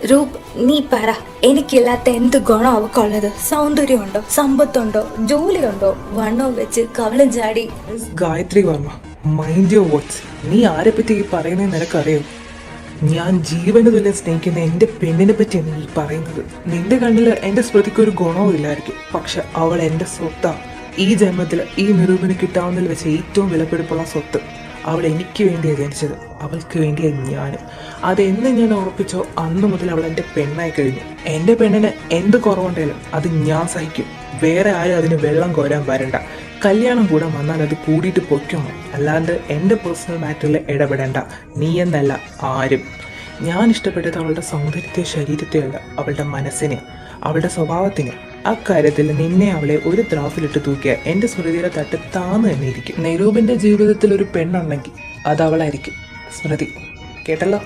രൂപ്, നീ പറ, എനിക്കില്ലാത്ത എന്ത് ഗുണം അവക്കുള്ളത്? സൗന്ദര്യമുണ്ടോ, സമ്പത്തുണ്ടോ, ജോലിയുണ്ടോ, വണ്ണവും വെച്ച് കവളം ചാടി? Gayathri Varma, mind your words. നീ ആരെ പറ്റി ഈ പറയുന്നത് നിനക്കറിയോ? ഞാൻ ജീവന് തുല്യം സ്നേഹിക്കുന്ന എൻ്റെ പെണ്ണിനെ പറ്റിയാണ് നീ പറയുന്നത്. നിന്റെ കണ്ണിൽ എൻ്റെ സ്മൃതിക്ക് ഒരു ഗുണവും ഇല്ലായിരിക്കും, പക്ഷെ അവൾ എൻ്റെ സ്വത്താ. ഈ ജന്മത്തിൽ ഈ നിരൂപന് കിട്ടാവുന്നതിൽ വെച്ച് ഏറ്റവും വിലപിടിപ്പുള്ള സ്വത്ത്. അവൾ എനിക്ക് വേണ്ടിയാണ് ജനിച്ചത്, അവൾക്ക് വേണ്ടിയാണ് ഞാനും. അതെന്ന് ഞാൻ ഉറപ്പിച്ചോ അന്ന് മുതൽ അവൾ എൻ്റെ പെണ്ണായി കഴിഞ്ഞു. എൻ്റെ പെണ്ണിന് എന്ത് കുറവുണ്ടെങ്കിലും അത് ഞാൻ സഹിക്കും. വേറെ ആരും അതിന് വെള്ളം കോരാൻ വരണ്ട. കല്യാണം കൂടാൻ വന്നാൽ അത് കൂടിയിട്ട് പൊയ്ക്കണം, അല്ലാണ്ട് എൻ്റെ പേഴ്സണൽ മാറ്ററിൽ ഇടപെടേണ്ട. നീ എന്നല്ല ആരും. ഞാൻ ഇഷ്ടപ്പെട്ടത് അവളുടെ സൗന്ദര്യത്തെ ശരീരത്തെ അല്ല, അവളുടെ മനസ്സിനെ, അവളുടെ സ്വഭാവത്തിന്. അക്കാര്യത്തിൽ നിന്നെ അവളെ ഒരു ത്രാസിലിട്ട് തൂക്കിയ എൻ്റെ സ്മൃതിയുടെ തട്ട് താന്ന് തന്നെ ഇരിക്കും. നിരൂപിൻ്റെ ജീവിതത്തിൽ ഒരു പെണ്ണുണ്ടെങ്കിൽ അത് അവളായിരിക്കും. സ്മൃതി, കേട്ടല്ലോ?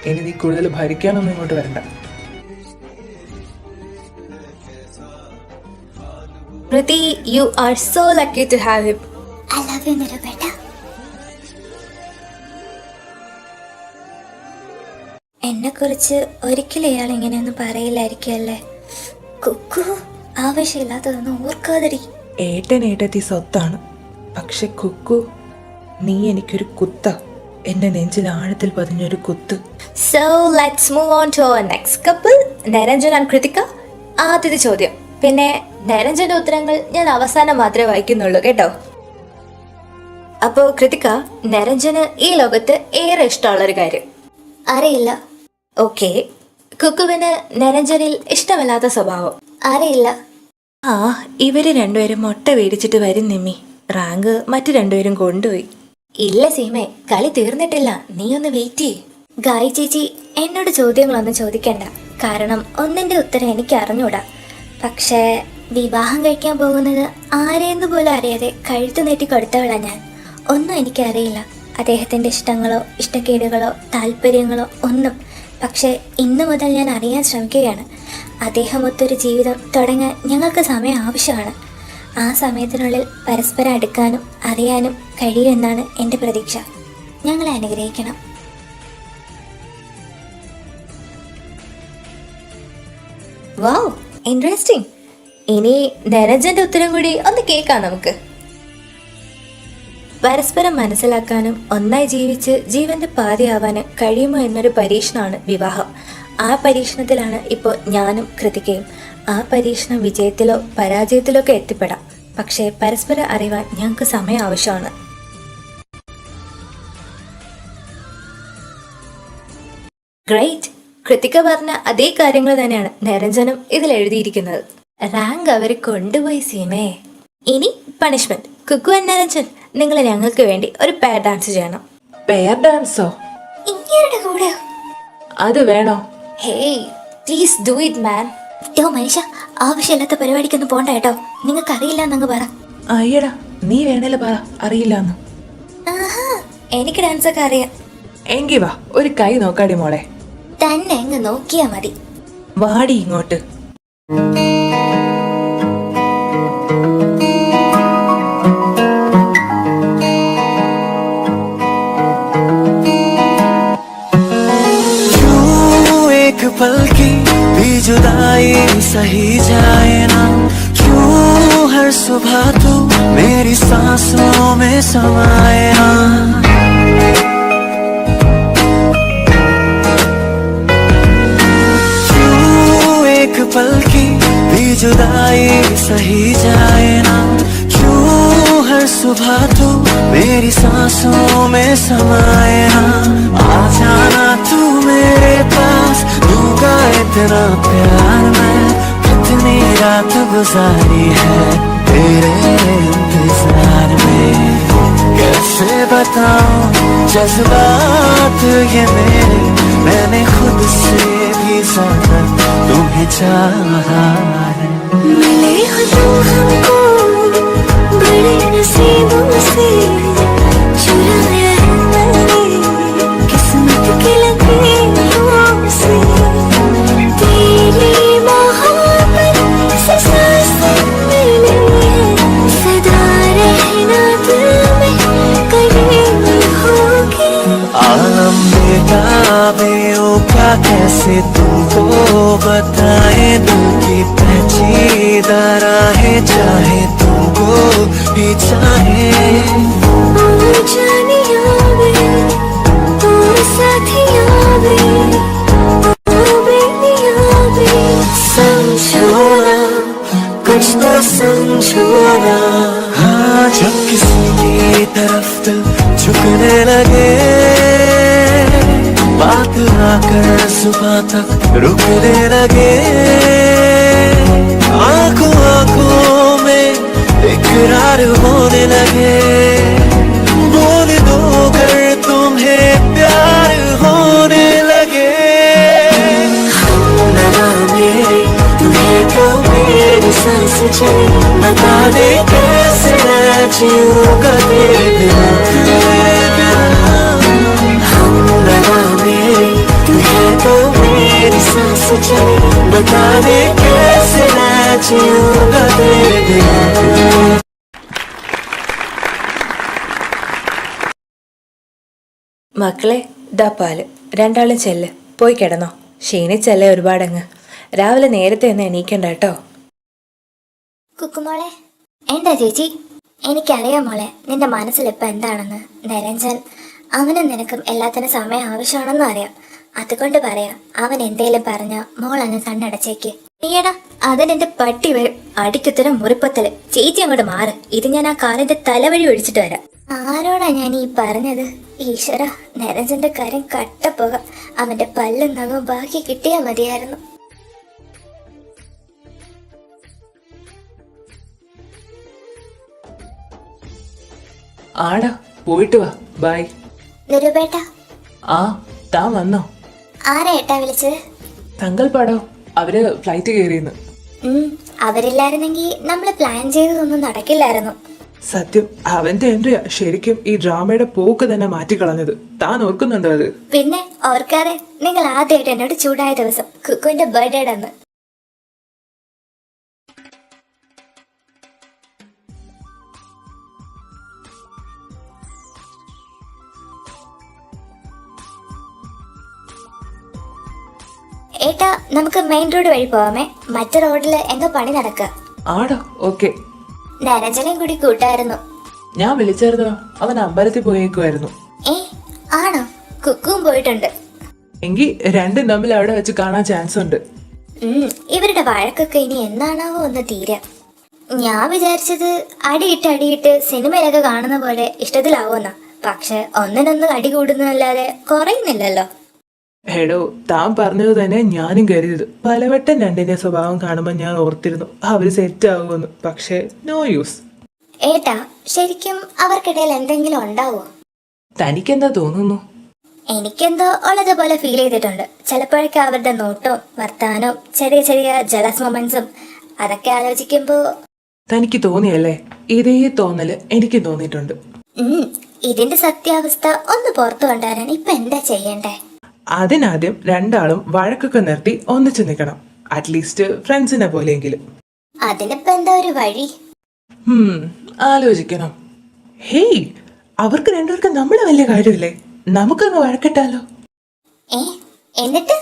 ഇനി നീ കൂടുതൽ ഭരിക്കാനൊന്നും ഇങ്ങോട്ട് വരണ്ട. Priti, you are so lucky to have him. I love you, നിരൂപേട്ട. എന്നെ കുറിച്ച് ഒരിക്കലും ഇയാൾ ഇങ്ങനെയൊന്നും പറയില്ലായിരിക്കുമല്ലേ? കുക്കു, ആവശ്യമില്ലാത്തതൊന്നും ഓർക്കാതടി. ഏട്ടത്തി സ്വത്താണ്, പക്ഷെ കുക്കു നീ എനിക്കൊരു കുത്ത, എന്റെ നെഞ്ചിൽ ആഴത്തിൽ പതിഞ്ഞൊരു കുത്ത്. So let's move on to our next couple, Niranjan and Krithika. ആദ്യത്തെ ചോദ്യം, പിന്നെ നിരഞ്ജന്റെ ഉത്തരങ്ങൾ ഞാൻ അവസാനം മാത്രമേ വായിക്കുന്നുള്ളൂ കേട്ടോ. അപ്പോ കൃതിക, നിരഞ്ജന് ഈ ലോകത്ത് ഏറെ ഇഷ്ടമുള്ളൊരു കാര്യം? അറിയില്ല. ഓക്കെ. കുക്കുവിന് നിരഞ്ജനിൽ ഇഷ്ടമല്ലാത്ത സ്വഭാവം? അറിയില്ല. ആ, ഇവര് രണ്ടുപേരും മുട്ട മേടിച്ചിട്ട് വരും നിമ്മി. റാങ്ക് മറ്റു രണ്ടുപേരും കൊണ്ടുപോയി. ഇല്ല സീമേ, കളി തീർന്നിട്ടില്ല, നീ ഒന്ന് വെയിറ്റ് ചെയ്യ്. ഗായി ചേച്ചി, എന്നോട് ചോദ്യങ്ങളൊന്നും ചോദിക്കണ്ട, കാരണം ഒന്നിന്റെ ഉത്തരം എനിക്ക് അറിഞ്ഞൂടാ. പക്ഷേ വിവാഹം കഴിക്കാൻ പോകുന്നത് ആരെയെന്ന് പോലും അറിയാതെ കഴുത്തു നീട്ടി കൊടുത്തവളാ ഞാൻ. ഒന്നും എനിക്കറിയില്ല, അദ്ദേഹത്തിൻ്റെ ഇഷ്ടങ്ങളോ ഇഷ്ടക്കേടുകളോ താല്പര്യങ്ങളോ ഒന്നും. പക്ഷേ ഇന്നു മുതൽ ഞാൻ അറിയാൻ ശ്രമിക്കുകയാണ്. അദ്ദേഹമൊത്തൊരു ജീവിതം തുടങ്ങാൻ ഞങ്ങൾക്ക് സമയം ആവശ്യമാണ്. ആ സമയത്തിനുള്ളിൽ പരസ്പരം അടുക്കാനും അറിയാനും കഴിയുമെന്നാണ് എൻ്റെ പ്രതീക്ഷ. ഞങ്ങളെ അനുഗ്രഹിക്കണം. വാവ്, ഇൻട്രസ്റ്റിംഗ്. ഇനി നിരഞ്ജന്റെ ഉത്തരം കൂടി ഒന്ന് കേൾക്കാം നമുക്ക്. പരസ്പരം മനസ്സിലാക്കാനും ഒന്നായി ജീവിച്ച് ജീവന്റെ പാതിയാവാനും കഴിയുമോ എന്നൊരു പരീക്ഷണമാണ് വിവാഹം. ആ പരീക്ഷണത്തിലാണ് ഇപ്പോൾ ഞാനും കൃതികയും. ആ പരീക്ഷണം വിജയത്തിലോ പരാജയത്തിലോ ഒക്കെ എത്തിപ്പെടാം, പക്ഷേ പരസ്പരം അറിയാൻ ഞങ്ങൾക്ക് സമയം ആവശ്യമാണ്. ഗ്രേറ്റ്. കൃതിക പറഞ്ഞ അതേ കാര്യങ്ങൾ തന്നെയാണ് നിരഞ്ജനും ഇതിൽ എഴുതിയിരിക്കുന്നത്. റാങ്ക് അവർ കൊണ്ടുപോയി സീമേ. ഇനി പണിഷ്മെന്റ്. കുക്കു ആൻഡ് നിരഞ്ജൻ, നിങ്ങൾ ഞങ്ങൾക്ക് വേണ്ടി ഒരു പെയർ ഡാൻസ് ചെയ്യണം. പെയർ ഡാൻസോ? ഇങ്ങരുടെ കൂടെയോ? അത് വേണോ? Hey, please do it man. മനുഷ്യ, ആവശ്യമില്ലാത്ത പരിപാടിക്കൊന്നും പോണ്ട കേട്ടോ. നിങ്ങൾക്ക് അറിയില്ല എന്നങ്ങ് പറ. അയ്യടാ, നീ വേണേല പറ, അറിയില്ലാന്ന്. ആഹാ, എനിക്ക് ഡാൻസ് ഒക്കെ അറിയാം. എങ്കി വാ, ഒരു കൈ നോക്കാടി മോളെ. തന്നെ അങ്ങ് നോക്കിയാ മതി. വാടി ഇങ്ങോട്ട്. एक पल की भी जुदाई सही जाए ना, क्यों हर सुबह तू मेरी सांसों में समाए ना। क्यों एक पल की भी जुदाई सही जाए ना, क्यों हर सुबह तू मेरी सांसों में समाए ना। आ जाना तू मेरे पास, दूंगा इतना प्यार मैं, कितनी रात गुजारी है तेरे इंतजार में। कैसे बताऊं जज्बात ये मेरे, मैंने खुद से भी ज्यादा तुम्हें चाहा है। मिले हो तुम हमको बड़े नसीबों से, चुराया है मैंने किस्मत के लकीरों से। तेरी मोहब्बत से सांसें मिली हैं, सदा रहना दिल में करीब होगी। आलम बेताबियों का कैसे तुमको बताए, दिल की पेचीदा राहें चाहे तुमको भी चाहे। ओ जानिया वे, ओ साथिया वे, ओ बेबिया वे, समझो ना कुछ तो समझो ना। हाँ, जब किसी की तरफ दिल झुकने लगे, बात आकर सुबह तक रुकने लगे। आंखों आंखों में इकरार होने लगे, बोल दो कर तुम्हें प्यार होने लगे। लगा मेरी तुम्हें तो मेरी सांस चली, बता दे कैसे मैं जीऊंगा तेरे बिना। लगा मेरी तुम्हें तो मेरी सांस चली, बता दे कैसे मैं जीऊंगा तेरे बिना। മക്കളെ, ദാ പാല്. രണ്ടാളും ചെല്ല്, പോയി കിടന്നോ. ക്ഷീണിച്ചല്ലേ ഒരുപാടങ്ങ്. രാവിലെ നേരത്തെ ഒന്ന് എണീക്കണ്ട കേട്ടോ. കുക്കുമോളെ. എന്താ ചേച്ചി? എനിക്കറിയാം മോളെ നിന്റെ മനസ്സിൽ ഇപ്പൊ എന്താണെന്ന്. നിരഞ്ജൻ, അവനും നിനക്കും എല്ലാത്തിനും സമയം ആവശ്യമാണെന്നും അറിയാം. അതുകൊണ്ട് പറയാം, അവൻ എന്തേലും പറഞ്ഞ മോൾ അങ്ങ് കണ്ണടച്ചേക്ക്. നീയടാ, അതിനെന്റെ പട്ടി വരും. അടിക്കുത്തരം മുറിപ്പത്തല്. ചേച്ചി അങ്ങോട്ട് മാറ്. ഇത് ഞാൻ ആ കാലിന്റെ തലവഴി ഒഴിച്ചിട്ട് വരാം. ആരോടാ ഞാൻ ഈ പറഞ്ഞത്? ഈശ്വര, നിരഞ്ജന്റെ കാര്യം കട്ടപ്പോക. അവന്റെ പല്ലും നഖവും ബാക്കി കിട്ടിയാ മതിയായിരുന്നു. ആടാ, പോയിട്ട് വാ. ബൈ. നിരുപേട്ട, ആ, താൻ വന്നോ? ആരാ ഏട്ടാ വിളിച്ചത്? സങ്കൽപ്പാടോ, അവര് ഫ്ലൈറ്റ് കയറിയെന്ന്. അവരില്ലായിരുന്നെങ്കിൽ നമ്മള് പ്ലാൻ ചെയ്തതൊന്നും നടക്കില്ലായിരുന്നു. സത്യം, അവന്റെ എൻട്രിയാ ശരിക്കും ഈ ഡ്രാമയുടെ പോക്ക് തന്നെ മാറ്റിക്കളഞ്ഞത്. താൻ ഓർക്കുന്നുണ്ടോ അത്? പിന്നെ ഓർക്കാതെ. നിങ്ങൾ ആദ്യമായിട്ട് എന്നോട് ചൂടായ ദിവസം, കുക്കുവിന്റെ ബർത്ത്ഡേയുടെ അന്ന്. ഏട്ടാ, നമുക്ക് മെയിൻ റോഡ് വഴി പോവാമേ. മറ്റേ റോഡില് എന്തോ പണി നടക്കുക. ആടോ, ഓക്കെ. നരഞ്ജനെയും കൂടി കൂട്ടായിരുന്നു. ഞാൻ വിളിച്ചായിരുന്നോ? അവൻ അമ്പലത്തിൽ പോയേക്കുമായിരുന്നു. ഏ, ആണോ? കുക്കും പോയിട്ടുണ്ട്. എങ്കിൽ രണ്ടും തമ്മിൽ അവിടെ വെച്ച് കാണാൻ ചാൻസ് ഉണ്ട്. ഇവരുടെ വഴക്കൊക്കെ ഇനി എന്നാണാവോ ഒന്ന് തീരാ. ഞാൻ വിചാരിച്ചത് അടിയിട്ട് സിനിമയിലൊക്കെ കാണുന്ന പോലെ ഇഷ്ടത്തിലാവുമെന്നാ. പക്ഷെ ഒന്നിനൊന്നും അടി കൂടുന്നതല്ലാതെ കുറയുന്നില്ലല്ലോ. എടോ, താൻ പറഞ്ഞത് തന്നെ ഞാനും കരുതിയത്. പലവട്ടം രണ്ടിന്റെ സ്വഭാവം കാണുമ്പോൾ ഞാൻ ഓർത്തിരുന്നു അവര് സെറ്റ് ആവുമെന്ന്. പക്ഷെ നോ യൂസ്. ഏട്ടാ, ശരിക്കും അവർക്കിടയിൽ എന്തെങ്കിലും ഉണ്ടാവോ? തനിക്കെന്താ തോന്നുന്നു? എനിക്കെന്തോ ഉള്ളതുപോലെ ഫീൽ ചെയ്തിട്ടുണ്ട്. ചിലപ്പോഴൊക്കെ അവരുടെ നോട്ടവും വർത്താനവും ചെറിയ ചെറിയ ജലസ് മൊമെന്റ്സും അതൊക്കെ ആലോചിക്കുമ്പോ തനിക്ക് തോന്നിയല്ലേ? ഇതേ തോന്നല് എനിക്ക് തോന്നിയിട്ടുണ്ട്. ഇതിന്റെ സത്യാവസ്ഥ ഒന്ന് പുറത്തു കൊണ്ടുവരാൻ ഇപ്പൊ എന്താ ചെയ്യണ്ടേ? അതിനാദ്യം രണ്ടാളും വഴക്കൊക്കെ നിർത്തി ഒന്നിച്ചു നിൽക്കണം. അറ്റ്ലീസ്റ്റ് ഫ്രണ്ട്സിനെ പോലെയെങ്കിലും. അതിനിപ്പോ എന്താ ഒരു വഴി? ആലോചിക്കണം. ഹേയ്, അവർക്ക് രണ്ടുപേർക്കും നമ്മളെ വലിയ കാര്യമില്ലേ? നമുക്കങ്ങ് വഴക്കിട്ടാലോ? എന്നിട്ട്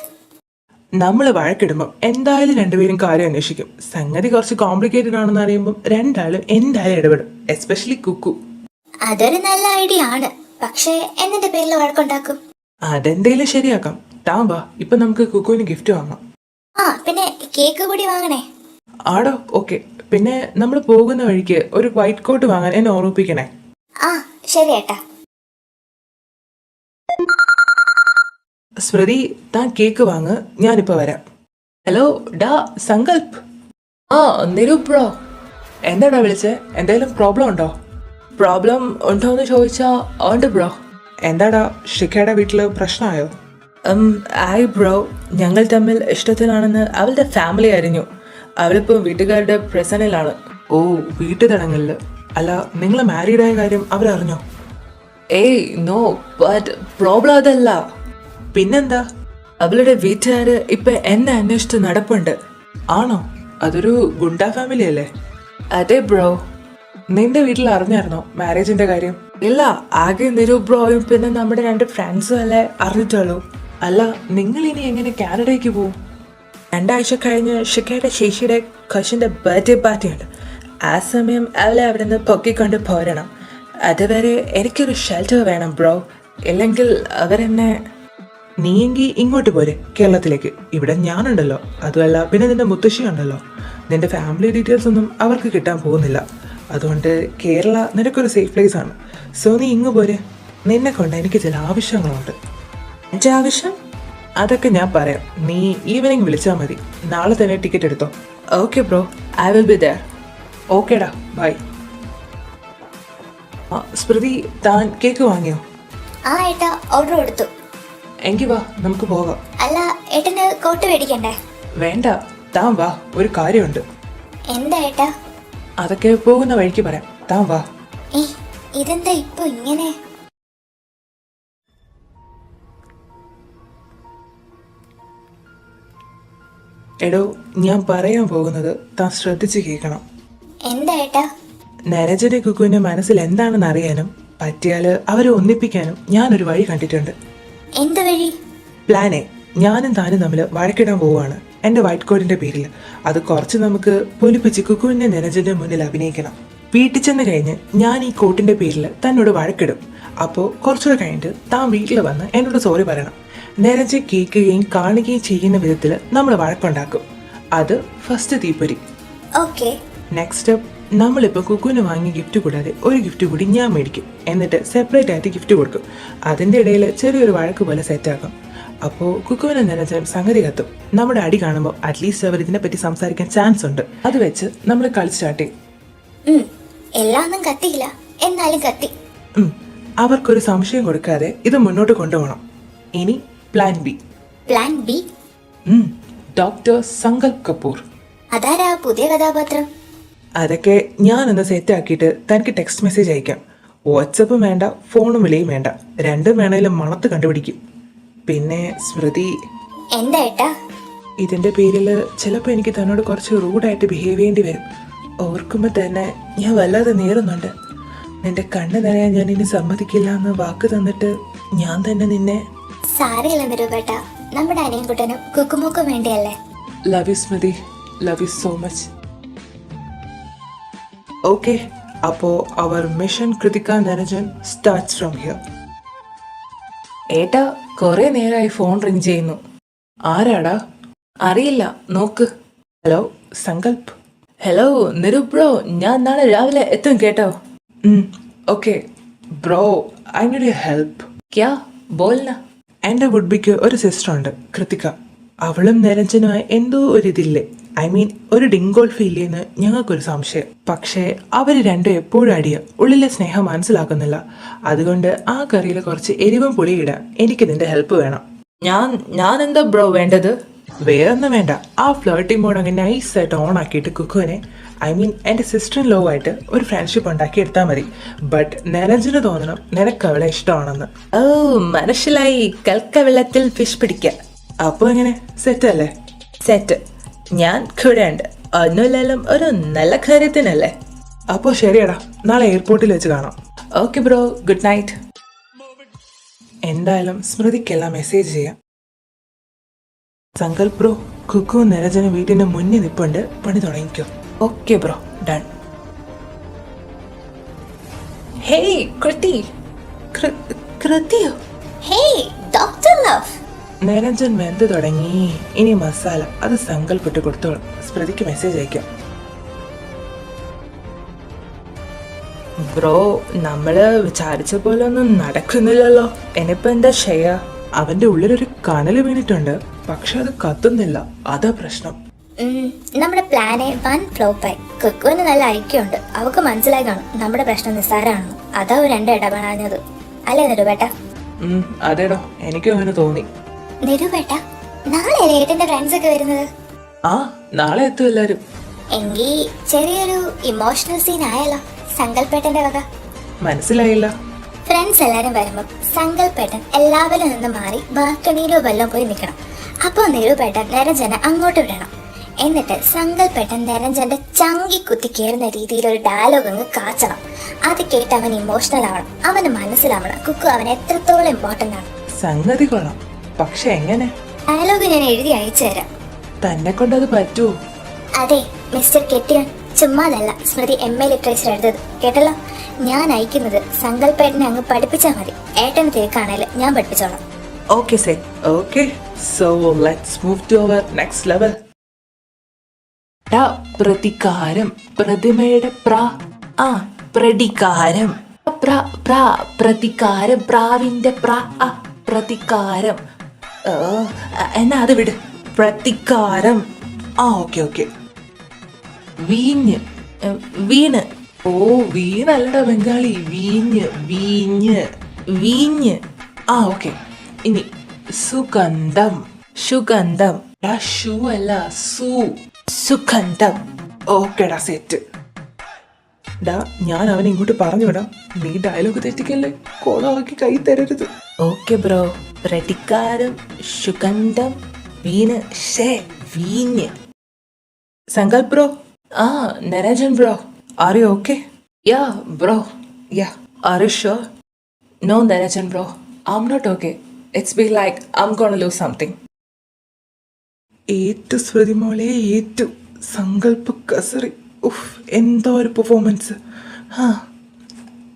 നമ്മൾ വഴക്കിടുമ്പോൾ എന്തായാലും രണ്ടുപേരും കാര്യം അന്വേഷിക്കും. സംഗതി കുറച്ച് കോംപ്ലിക്കേറ്റഡ് ആണെന്ന് അറിയുമ്പോൾ രണ്ടാളും എന്തായാലും ഇടപെടും. എസ്പെഷ്യലി കുക്കു. അതൊരു നല്ല ഐഡിയ ആണ്. പക്ഷേ എന്നിന്റെ പേരിൽ വഴക്കുണ്ടാക്കും. അതെന്തേലും ശരിയാക്കാം. താൻ വാ, ഇപ്പൊ നമുക്ക് കുക്കുവിന് ഗിഫ്റ്റ് വാങ്ങാം. പിന്നെ കേക്ക് കൂടി വാങ്ങണേ. ആടോ, ഓക്കെ. പിന്നെ നമ്മൾ പോകുന്ന വഴിക്ക് ഒരു വൈറ്റ് കോട്ട് വാങ്ങാൻ എന്നെ ഓർമ്മിപ്പിക്കണേ. ശരി ഏട്ടാ. സ്മൃതി, താൻ കേക്ക് വാങ്ങ്, ഞാനിപ്പോ വരാം. ഹലോ ഡാ സങ്കൽപ്. നിരു ബ്രോ. എന്താടാ വിളിച്ചേ? എന്തെങ്കിലും പ്രോബ്ലം ഉണ്ടോ? പ്രോബ്ലം ഉണ്ടോന്ന് ചോദിച്ചാ ഉണ്ട് ബ്രോ. എന്താടാ, ഷിക്കയുടെ വീട്ടില് പ്രശ്നമായോ? ആയി ബ്രോ, ഞങ്ങൾ തമ്മിൽ ഇഷ്ടത്തിലാണെന്ന് അവളുടെ ഫാമിലി അറിഞ്ഞു. അവളിപ്പോ വീട്ടുകാരുടെ പ്രസനിലാണ്. ഓ, വീട്ടു തടങ്കലില്. അല്ല, നിങ്ങൾ മാരീഡ് ആയ കാര്യം അവരറിഞ്ഞോ? ഏയ് നോ, ബട്ട് പ്രോബ്ലം അതല്ല. പിന്നെന്താ? അവളുടെ വീട്ടുകാര് ഇപ്പൊ എന്നെ അന്വേഷിച്ച് നടപ്പുണ്ട്. ആണോ? അതൊരു ഗുണ്ട ഫാമിലി അല്ലേ? അതെ ബ്രോ. നിന്റെ വീട്ടിൽ അറിഞ്ഞായിരുന്നോ മാരേജിന്റെ കാര്യം? ഇല്ല, ആകെ നിരു ബ്രോയും പിന്നെ നമ്മുടെ 2 ഫ്രണ്ട്സും അല്ലേ അറിഞ്ഞിട്ടുള്ളൂ. അല്ല, നിങ്ങൾ ഇനി എങ്ങനെ കാനഡയ്ക്ക് പോവും? 2 ആഴ്ച കഴിഞ്ഞ് ഷിക്കയുടെ ചേച്ചിയുടെ കസിന്റെ ബർത്ത്ഡേ പാർട്ടി ഉണ്ട്. ആ സമയം അവളെ അവിടെ നിന്ന് പൊക്കിക്കൊണ്ട് പോരണം. അതുവരെ എനിക്കൊരു ഷെൽട്ടർ വേണം ബ്രോ. ഇല്ലെങ്കിൽ അവരെന്നെ... നീയെങ്കിൽ ഇങ്ങോട്ട് പോരെ, കേരളത്തിലേക്ക്. ഇവിടെ ഞാനുണ്ടല്ലോ. അതുമല്ല, പിന്നെ നിന്റെ മുത്തശ്ശി ഉണ്ടല്ലോ. നിന്റെ ഫാമിലി ഡീറ്റെയിൽസ് ഒന്നും അവർക്ക് കിട്ടാൻ പോകുന്നില്ല. അതുകൊണ്ട് കേരള നിനക്കൊരു സേഫ് പ്ലേസ് ആണ്. സോ നീ ഇങ്ങ് പോരെ. നിന്നെ കൊണ്ട് എനിക്ക് ചില ആവശ്യങ്ങളുണ്ട്. എൻ്റെ ആവശ്യം? അതൊക്കെ ഞാൻ പറയാം. നീ ഈവനിങ് വിളിച്ചാൽ മതി. നാളെ തന്നെ ടിക്കറ്റ് എടുത്തോ. Okay bro, I will be there. ഓക്കേടാ, ബൈ. സ്മൃതി, താൻ കേക്ക് വാങ്ങിയോ? ഏട്ടാ, ഓർഡർ കൊടുത്തു. എങ്കിൽ വാ, നമുക്ക് പോകാം. അല്ല, ഏട്ടന് കോട്ട് മേടിക്കണ്ടേ? വേണ്ട, താൻ വാ, ഒരു കാര്യമുണ്ട്. എന്താ ഏട്ടാ? അതൊക്കെ പോകുന്ന വഴിക്ക് പറയാം. താൻ വാ. ഇതെന്താ ഇപ്പൊ ഇങ്ങനെ? എടോ, ഞാൻ പറയാൻ പോകുന്നത് താൻ ശ്രദ്ധിച്ച് കേൾക്കണം. എന്താ ഏട്ടാ? നരജനെ കുക്കുവിന്റെ മനസ്സിൽ എന്താണെന്ന് അറിയാനും പറ്റിയാല് അവരെ ഒന്നിപ്പിക്കാനും ഞാനൊരു വഴി കണ്ടിട്ടുണ്ട്. എന്ത് വഴി? പ്ലാനെ. ഞാനും താനും തമ്മിൽ വഴക്കിടാൻ പോവുകയാണ് എൻ്റെ വൈറ്റ് കോഡിന്റെ പേരിൽ. അത് കുറച്ച് നമുക്ക് പൊലിപ്പിച്ച് കുക്കുവിന്റെ നരജന്റെ മുന്നിൽ അഭിനയിക്കണം. വീട്ടിൽ ചെന്ന് കഴിഞ്ഞ് ഞാൻ ഈ കോട്ടിന്റെ പേരിൽ തന്നോട് വഴക്കിടും. അപ്പോൾ കുറച്ചുകൂടെ കഴിഞ്ഞിട്ട് താൻ വീട്ടിൽ വന്ന് എന്നോട് സോറി പറയണം. നരജ കേൾക്കുകയും കാണുകയും ചെയ്യുന്ന വിധത്തിൽ നമ്മൾ വഴക്കുണ്ടാക്കും. അത് ഫസ്റ്റ് തീപ്പൊരി. ഓക്കെ. നെക്സ്റ്റ് സ്റ്റെപ്പ്, നമ്മളിപ്പോൾ കുക്കുവിന് വാങ്ങിയ ഗിഫ്റ്റ് കൂടാതെ ഒരു ഗിഫ്റ്റ് കൂടി ഞാൻ മേടിക്കും. എന്നിട്ട് സെപ്പറേറ്റ് ആയിട്ട് ഗിഫ്റ്റ് കൊടുക്കും. അതിൻ്റെ ഇടയിൽ ചെറിയൊരു വഴക്ക് പോലെ സെറ്റാക്കും. അപ്പോൾ കുക്കുവിനെ നരജൻ സംഗതി കത്തും. നമ്മുടെ അടി കാണുമ്പോൾ അറ്റ്ലീസ്റ്റ് അവർ ഇതിനെപ്പറ്റി സംസാരിക്കാൻ ചാൻസ് ഉണ്ട്. അത് വെച്ച് നമ്മൾ കളി സ്റ്റാർട്ട് ചെയ്യും. എല്ലാം ഒന്നും കത്തിയില്ല, എന്നാലും കത്തി. അവർക്കൊരു സംശയം കൊടുക്കാതെ ഇത് മുന്നോട്ട് കൊണ്ടുപോകണം. ഇനി plan B. Plan B? Doctor Sankalp Kapoor. അതാരാ പുതിയ കഥാപാത്രം? അതൊക്കെ ഞാനൊന്ന് സെറ്റ് ആക്കിയിട്ട് തനിക്ക് ടെക്സ്റ്റ് മെസ്സേജ് അയക്കാം. വാട്സപ്പും വേണ്ട, ഫോണും വിളിയും വേണ്ട. രണ്ടും വേണേലും മണത്ത് കണ്ടുപിടിക്കും. പിന്നെ സ്മൃതി. എന്താ ഏട്ടാ? ഇതിന്റെ പേരിൽ ചിലപ്പോൾ എനിക്ക് തന്നോട് കുറച്ച് റൂഡായിട്ട് ബിഹേവ് ചെയ്യേണ്ടി വരും. ഓർക്കുമ്പോൾ തന്നെ ഞാൻ വല്ലാതെ നേരുന്നുണ്ട്. നിന്റെ കണ്ണ് നിറയാൻ ഞാൻ ഇനി സമ്മതിക്കില്ല എന്ന് വാക്ക് തന്നിട്ട് ഞാൻ തന്നെ നിന്നെ... സാരമില്ല നിരൂപേട്ട, നമ്മുടെ അനിയൻകുട്ടനും കുക്കുമോക്കും വേണ്ടിയല്ലേ. Love you Smriti, love you so much. Okay, അപ്പോൾ our mission Krithika Niranjan starts from here. ഏട്ടാ, കുറെ നേരമായി ഫോൺ റിങ് ചെയ്യുന്നു. ആരാടാ? അറിയില്ല, നോക്ക്. Hello Sankalp. Hello Niru bro, ഞാൻ നാളെ രാവിലെ എത്തും കേട്ടോ. Okay bro, I need your help. ക്യാ ബോൽന? എൻ്റെ വുഡ്ബിക്ക് ഒരു സിസ്റ്റർ ഉണ്ട്, കൃതിക. അവളും നിരഞ്ജനുമായി എന്തോ ഒരു ഇതില്ലേ, ഐ മീൻ ഒരു ഡിങ്കോൾ ഫീൽ ചെയ്യുന്ന ഞങ്ങൾക്കൊരു സംശയം. പക്ഷേ അവർ രണ്ടും എപ്പോഴും അടിയ, ഉള്ളിലെ സ്നേഹം മനസ്സിലാക്കുന്നില്ല. അതുകൊണ്ട് ആ കറിയിൽ കുറച്ച് എരിവും പുളിയിടാൻ എനിക്ക് നിന്റെ ഹെൽപ്പ് വേണം. ഞാൻ എന്താ ബ്രോ വേണ്ടത്? വേറൊന്നും വേണ്ട. ആ ഫ്ലേർട്ടിംഗ് മോഡ് അങ്ങനെ നൈസായിട്ട് ഓൺ ആക്കിയിട്ട് കുക്കുവിനെ ഐ മീൻ എൻ്റെ സിസ്റ്റർ ഇൻ ലോ ആയിട്ട് ഒരു ഫ്രണ്ട്ഷിപ്പ് ഉണ്ടാക്കി എടുത്താൽ മതി. ബട്ട് നിരഞ്ജന് തോന്നണം നിനക്ക് അവളെ ഇഷ്ടമാണെന്ന്. ഓ, മനസ്സിലായി. കൽക്കവെള്ളത്തിൽ ഫിഷ് പിടിക്കുക. അപ്പോൾ എങ്ങനെ, സെറ്റ് അല്ലേ? സെറ്റ്. ഞാൻ കൂടെ ഉണ്ട്. ഒന്നുമില്ലാലും ഒരു നല്ല കാര്യത്തിനല്ലേ. അപ്പോൾ ശരിയടാ, നാളെ എയർപോർട്ടിൽ വെച്ച് കാണാം. Okay bro, good night. എന്തായാലും സ്മൃതിക്കെല്ലാം മെസ്സേജ് ചെയ്യാം. സങ്കൽപ് ബ്രോ, കുക്കു നിരഞ്ജന വീട്ടിന്റെ മുന്നിൽ നിൽപ്പുണ്ട്, പണി തുടങ്ങിക്കോ. Okay bro, done. Hey Kriti. കൃതിയോ? Hey doctor love. നിരഞ്ജൻ വെന്ത് തുടങ്ങി. ഇനി മസാല അത് സങ്കൽപ് ഇട്ട് കൊടുത്തോളും. സ്മൃതിക്ക് മെസ്സേജ് അയക്കാം. ബ്രോ, നമ്മള് വിചാരിച്ച പോലെ ഒന്നും നടക്കുന്നില്ലല്ലോ. ഇനിയിപ്പോ എന്താ ചെയ്യാ? അവന്റെ ഉള്ളിലൊരു കനല് വീണിട്ടുണ്ട്, പക്ഷെ അത് കത്തുന്നില്ല. അതാ പ്രശ്നം. നമ്മുടെ പ്ലാനെ വൻ ഫ്ലോപ്പായി. കുക്കുവിന് നല്ല ഐക്യമുണ്ട്. അവക്ക് മനസ്സിലായി കാണും നമ്മുടെ പ്രശ്നം നിസ്സാരമാണെന്ന്. അതാ ഒരു രണ്ട് ഇടപെടാഞ്ഞത് അല്ലേ നിരുപേട്ട? അതേടോ, എനിക്കും അങ്ങനെ തോന്നി. നിരുപേട്ട, നാളെ ഏട്ടന്റെ ഫ്രണ്ട്സ് ഒക്കെ വരുന്നത്. ആ, നാളെ എത്തും എല്ലാരും. എങ്കിൽ ചെറിയൊരു ഇമോഷണൽ സീൻ ആയല്ലോ സങ്കൽപ്പേട്ടന്റെ വക. മനസ്സിലായില്ല. ഫ്രണ്ട്സ് എല്ലാരും വരുമ്പോ സങ്കൽപ്പേട്ടൻ എല്ലാവരും നിന്ന് മാറി ബാൽക്കണിയിലോ വല്ലതും പോയി നിൽക്കണം. അപ്പോൾ നിരുപേട്ടൻ നിരഞ്ജന അങ്ങോട്ട് വിടണം. എന്നിട്ട് സങ്കൽപ്പേട്ടൻ നിരഞ്ജന്റെ ചങ്കി കുത്തി കയറുന്ന രീതിയിൽ ഒരു ഡയലോഗ് അങ്ങ് കാച്ചണം. അത് കേട്ട് അവൻ ഇമോഷണൽ ആവണം. അവന് മനസ്സിലാവണം കുക്കു അവൻ എത്രത്തോളം ഇമ്പോർട്ടന്റ് ആണ്. സംഗതി കൊള്ളാം, പക്ഷെ എങ്ങനെ? ഡയലോഗ് ഞാൻ എഴുതി അയച്ചു തരാം. തന്നെ കൊണ്ടത് പറ്റുമോ? അതെ മിസ്റ്റർ കെട്ടിയൻ, ചുമ്മാതല്ല സ്മൃതി MA ലിറ്ററേച്ചർ എഴുതത്, കേട്ടല്ലോ. ഞാൻ അയക്കുന്നത് സങ്കൽപ്പേട്ടനെ അങ്ങ് പഠിപ്പിച്ചാൽ മതി. ഏട്ടന് തിരക്കാണേൽ ഞാൻ പഠിപ്പിച്ചോളാം. Okay, Sid. Okay, so let's move to our next level. പ്രതികാരം, പ്രതിമയുടെ പ്രതികാരം. പ്രതികാരം, പ്രാവിന്റെ പ്രതികാരം. എന്നാ അത് വിട്. പ്രതികാരം. ഓക്കെ. വീഞ്ഞ്. വീണ്. ഓ, വീണല്ലടാ ബംഗാളി, വീഞ്ഞ്. ഓക്കെ. ഇനി സുഗന്ധം. സുഗന്ധം. ഷൂ അല്ല, സുഗന്ധം. ഓക്കെടാ, സെറ്റ്. ഡാ, ഞാൻ അവനെ ഇങ്ങോട്ട് പറഞ്ഞു വിടാം. നീ ഡയലോഗ് തെറ്റിക്കല്ലേ, കോളാക്കി കൈ തരരുത്. Okay bro. പ്രതികാരം, സുഗന്ധം, വീണ്, വീഞ്ഞ്. Sankalp bro. Niranjan bro. Are you okay? Yeah, bro. Yeah. Are you sure? No, Niranjan, bro. I'm not okay. It's been like I'm gonna lose something. ഏറ്റു സ്മൃതി മോളെ, ഏറ്റു. സങ്കൽപ്പ് കസറി. ഉഫ്, എന്തോ ഒരു പെർഫോമൻസ്.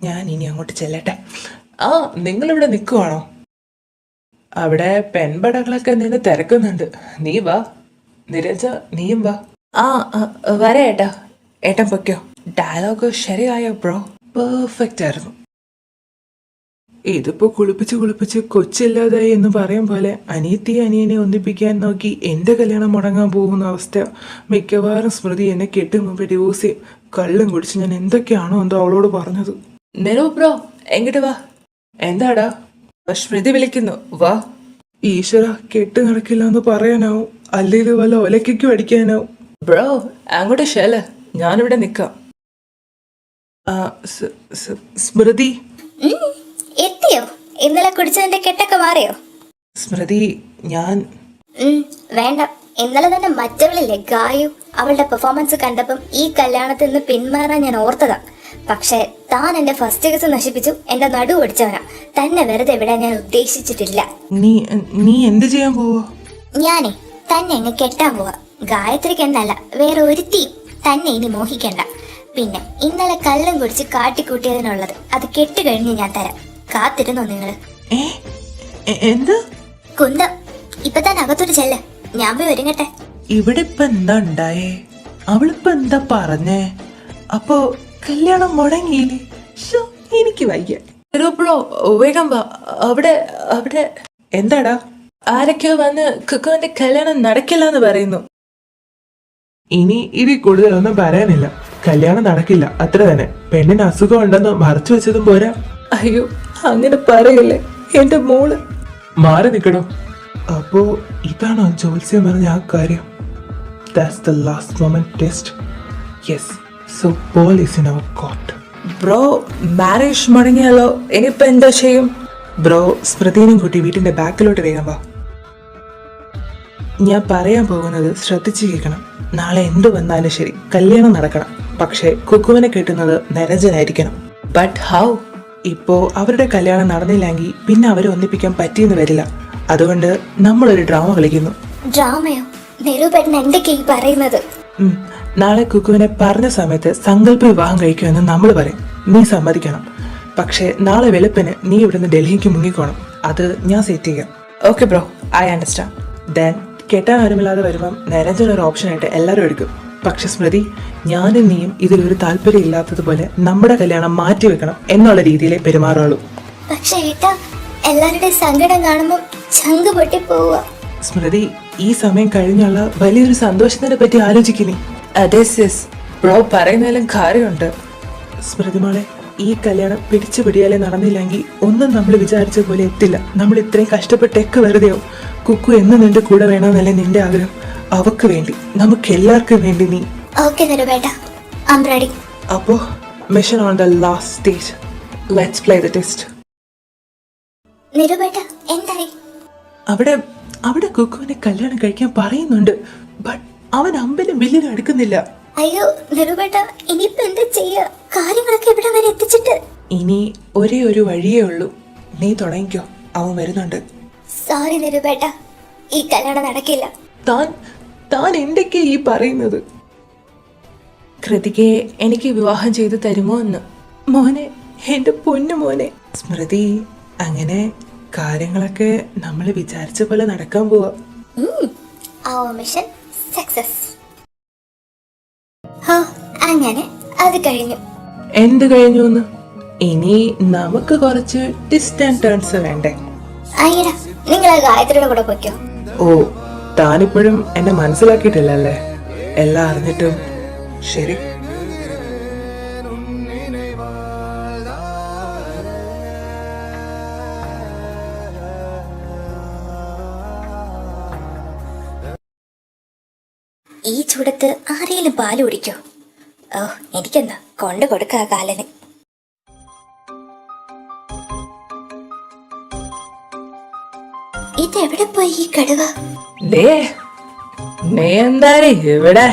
ഞാൻ ഇനി അങ്ങോട്ട് ചെല്ലട്ടെ. നിങ്ങളിവിടെ നിൽക്കുവാണോ? അവിടെ പെൺപടകളൊക്കെ നിന്ന് തിരക്കുന്നുണ്ട്. നീ വാ. നിരഞ്ജ, നീയും വാ. വരാം ഏട്ടാ. ഏട്ടൻ പൊയ്ക്കോ. Dialogue ശരിയായോ bro? പെർഫെക്റ്റ് ആയിരുന്നു. ഇതിപ്പോ കുളിപ്പിച്ച് കൊച്ചില്ലാതായി എന്ന് പറയും പോലെ അനിയനെ ഒന്നിപ്പിക്കാൻ നോക്കി എന്റെ കല്യാണം മുടങ്ങാൻ പോകുന്ന അവസ്ഥ. മിക്കവാറും സ്മൃതി എന്നെ കെട്ടി മുമ്പ് ഡിവോഴ്സ് ചെയ്യും. കള്ളും കുടിച്ച് ഞാൻ എന്തൊക്കെയാണോ എന്തോ അവളോട് പറഞ്ഞത്. നിരോ ബ്രോ, എങ്ങോട്ട് വാ. എന്താടാ? സ്മൃതി വിളിക്കുന്നു, വാ. ഈശ്വര, കെട്ട് നടക്കില്ല എന്ന് പറയാനാവും, അല്ലെങ്കിൽ വല്ല ഒലയ്ക്കും അടിക്കാനാവും. ബ്രോ, അങ്ങോട്ട് ഷെല്, ഞാനിവിടെ നിക്കാം. സ്മൃതി എത്തിയോ? ഇന്നലെ കുടിച്ചതിന്റെ കെട്ടൊക്കെ മാറിയോ? സ്മൃതി, ഞാൻ വേണ്ട. ഇന്നലെ തന്നെ മറ്റവളില്ലേ ഗായു, അവളുടെ പെർഫോമൻസ് കണ്ടപ്പം ഈ കല്യാണത്തിൽ നിന്ന് പിന്മാറാൻ ഞാൻ ഓർത്തതാ. പക്ഷെ താൻ എന്റെ ഫസ്റ്റ് കേസ് നശിപ്പിച്ചു. എന്റെ നടു ഒടിച്ചവനാ. തന്നെ വെറുതെ വിടാൻ ഞാൻ ഉദ്ദേശിച്ചിട്ടില്ല. നീ എന്ത് ചെയ്യാൻ പോവോ? ഞാനേ തന്നെ അങ്ങ് കെട്ടാൻ പോവാ. ഗായത്രിക്ക് എന്നല്ല, വേറെ ഒരുത്തിയും തന്നെ ഇനി മോഹിക്കണ്ട. പിന്നെ ഇന്നലെ കള്ളം കുടിച്ച് കാട്ടിക്കൂട്ടിയതിനുള്ളത് അത് കെട്ട് കഴിഞ്ഞ് ഞാൻ തരാം. കാത്തിരുന്നോ നിങ്ങള്? എന്ത് കുന്തം, ഇപ്പൊ തന്നെ അകത്തോട്ട് ചെല്ല. ഞാൻ പോയി ഒരുങ്ങട്ടെ. ഇവിടെ ഇപ്പൊ എന്താ ഉണ്ടായേ? അവളിപ്പോ എന്താ പറഞ്ഞേ? അപ്പോ കല്യാണം മുടങ്ങിയില്ലേ? എനിക്ക് വയ്യ. ബ്രോ, വേഗം വാ. അവിടെ എന്താടാ? ആരൊക്കെയോ വന്ന് കുക്കുവിന്റെ കല്യാണം നടക്കില്ല എന്ന് പറയുന്നു. ഇനി ഇതിൽ കൂടുതലൊന്നും പറയാനില്ല. കല്യാണം നടക്കില്ല, അത്ര തന്നെ. പെണ്ണിന് അസുഖം ഉണ്ടെന്ന് മറച്ചു വെച്ചതും പോരാ. അയ്യോ, അങ്ങനെ പറയല്ലേ. എന്റെ മോള്. മാറി നിൽക്കണോ? അപ്പോ ഇതാണോ ജോത്സ്യം പറഞ്ഞ ആ കാര്യം? That's the last moment test. Yes, so ball is in our court. Bro marriage മുടങ്ങിയാലോ? ഇനിയിപ്പോ എന്താ ചെയ്യും? ബ്രോ സ്മൃതിനെയും കൂട്ടി വീട്ടിന്റെ ബാക്കിലോട്ട് വേഗം വാ. ഞാൻ പറയാൻ പോകുന്നത് ശ്രദ്ധിച്ചു കേൾക്കണം. നാളെ എന്ത് വന്നാലും ശരി കല്യാണം നടക്കണം. പക്ഷേ കുക്കുവിനെ കെട്ടുന്നത് നിരഞ്ജനായിരിക്കണം. But how? ഇപ്പോ അവരുടെ കല്യാണം നടന്നില്ലെങ്കിൽ പിന്നെ അവരെ ഒന്നിപ്പിക്കാൻ പറ്റിയെന്ന് വരില്ല. അതുകൊണ്ട് നമ്മളൊരു ഡ്രാമ കളിക്കുന്നു. ഡ്രാമയോ? നിരൂപേട്ടൻ എന്തൊക്കെയാ ഈ പറയുന്നത്? നാളെ കുക്കുവിനെ പറഞ്ഞ സമയത്ത് സങ്കല്പ വിവാഹം കഴിക്കുമെന്ന് നമ്മൾ പറയും. നീ സമ്മതിക്കണം. പക്ഷേ നാളെ വെളുപ്പിന് നീ ഇവിടുന്ന് ഡൽഹിക്ക് മുങ്ങിക്കോണം. അത് ഞാൻ സെറ്റ് ചെയ്യാം. Okay bro, I understand. Then കെട്ടാൻ ആരുമില്ലാതെ വരുമ്പം നിരഞ്ജൻ ഒരു ഓപ്ഷനായിട്ട് എല്ലാവരും എടുക്കും. പക്ഷെ സ്മൃതി, ഞാനും നീയും ഇതിലൊരു താല്പര്യം ഇല്ലാത്തതുപോലെ നമ്മുടെ കല്യാണം മാറ്റിവെക്കണം എന്നുള്ള രീതിയിലേ പെരുമാറുള്ളൂ. പക്ഷേ ഏട്ടാ, എല്ലാവരുടെയും സങ്കടം കാണുമ്പോൾ ചങ്ക് പൊട്ടി പോവുക. സ്മൃതി, ഈ സമയം കഴിഞ്ഞുള്ള വലിയൊരു സന്തോഷത്തിനെ പറ്റി ആലോചിക്കുന്നേ. അതെ സിസ്, ബ്രോ പറയുന്നതിലും കാര്യമുണ്ട്. സ്മൃതി മോളെ, ഈ കല്യാണം പിടിച്ചു പിടിയാലേ നടന്നില്ലെങ്കിൽ ഒന്നും നമ്മൾ വിചാരിച്ച പോലെ എത്തില്ല. നമ്മൾ ഇത്രയും കഷ്ടപ്പെട്ടൊക്കെ വെറുതെയാവും. കുക്കു എന്നും നിന്റെ കൂടെ വേണമെന്നല്ലേ നിന്റെ ആഗ്രഹം? അവക്ക് വേണ്ടി, നമുക്ക് എല്ലാവർക്കും വേണ്ടി നീ. ഓക്കെ നിരൂപേട്ട, ഐ ആം റെഡി. അപ്പോ mission on the last stage. Let's play the test. നിരൂപേട്ട എന്തായി? അവിടെ കുക്കുവിനെ കല്യാണം കഴിക്കാൻ പറയുന്നുണ്ട്. ബട്ട് അവൻ അമ്പലും വില്ലിനും എടുക്കുന്നില്ല. അയ്യോ നിരൂപേട്ട, ഇനിയിപ്പോ എന്താ ചെയ്യാ? കാര്യങ്ങളൊക്കെ ഇവിടെ വരെ എത്തിച്ചിട്ട്. ഇനി ഒരേ ഒരു വഴിയേ ഉള്ളൂ. നീ തുടങ്ങിക്കോ, അവൻ വരുന്നുണ്ട്. സോറി നിരൂപേട്ട, ഈ കല്യാണം നടക്കില്ല. താൻ എന്തൊക്കെയാ ഈ പറയുന്നത്? കൃതികയെ എനിക്ക് വിവാഹം ചെയ്തു തരുമോ എന്ന്? മോനെ, എന്റെ പൊന്നു മോനെ. സ്മൃതി, അങ്ങനെ കാര്യങ്ങളൊക്കെ നമ്മൾ വിചാരിച്ച പോലെ നടക്കാൻ പോവാ. our mission success. അങ്ങനെ അത് കഴിഞ്ഞു. എന്ത് കഴിഞ്ഞു എന്ന്? ഇനി നമുക്ക് കുറച്ച് ട്വിസ്റ്റ് ആൻഡ് ടേൺസ് വേണ്ടേ? അയ്യടാ, നിങ്ങൾ ആ ഗായത്രിയുടെ കൂടെ പൊയ്ക്കോ. ഓ, താനിപ്പോഴും എന്നെ മനസ്സിലാക്കിയിട്ടില്ലല്ലേ? എല്ലാം അറിഞ്ഞിട്ടും. ശരി. ഈ ചൂടത്ത് ആരെങ്കിലും പാല് കുടിക്കോ? ഓ, എനിക്കെന്താ കൊണ്ട് കൊടുക്ക കാലന്. ഇതെവിടെ പോയി ഈ കടുവ? നീ എന്തായാലും ഇവിടെ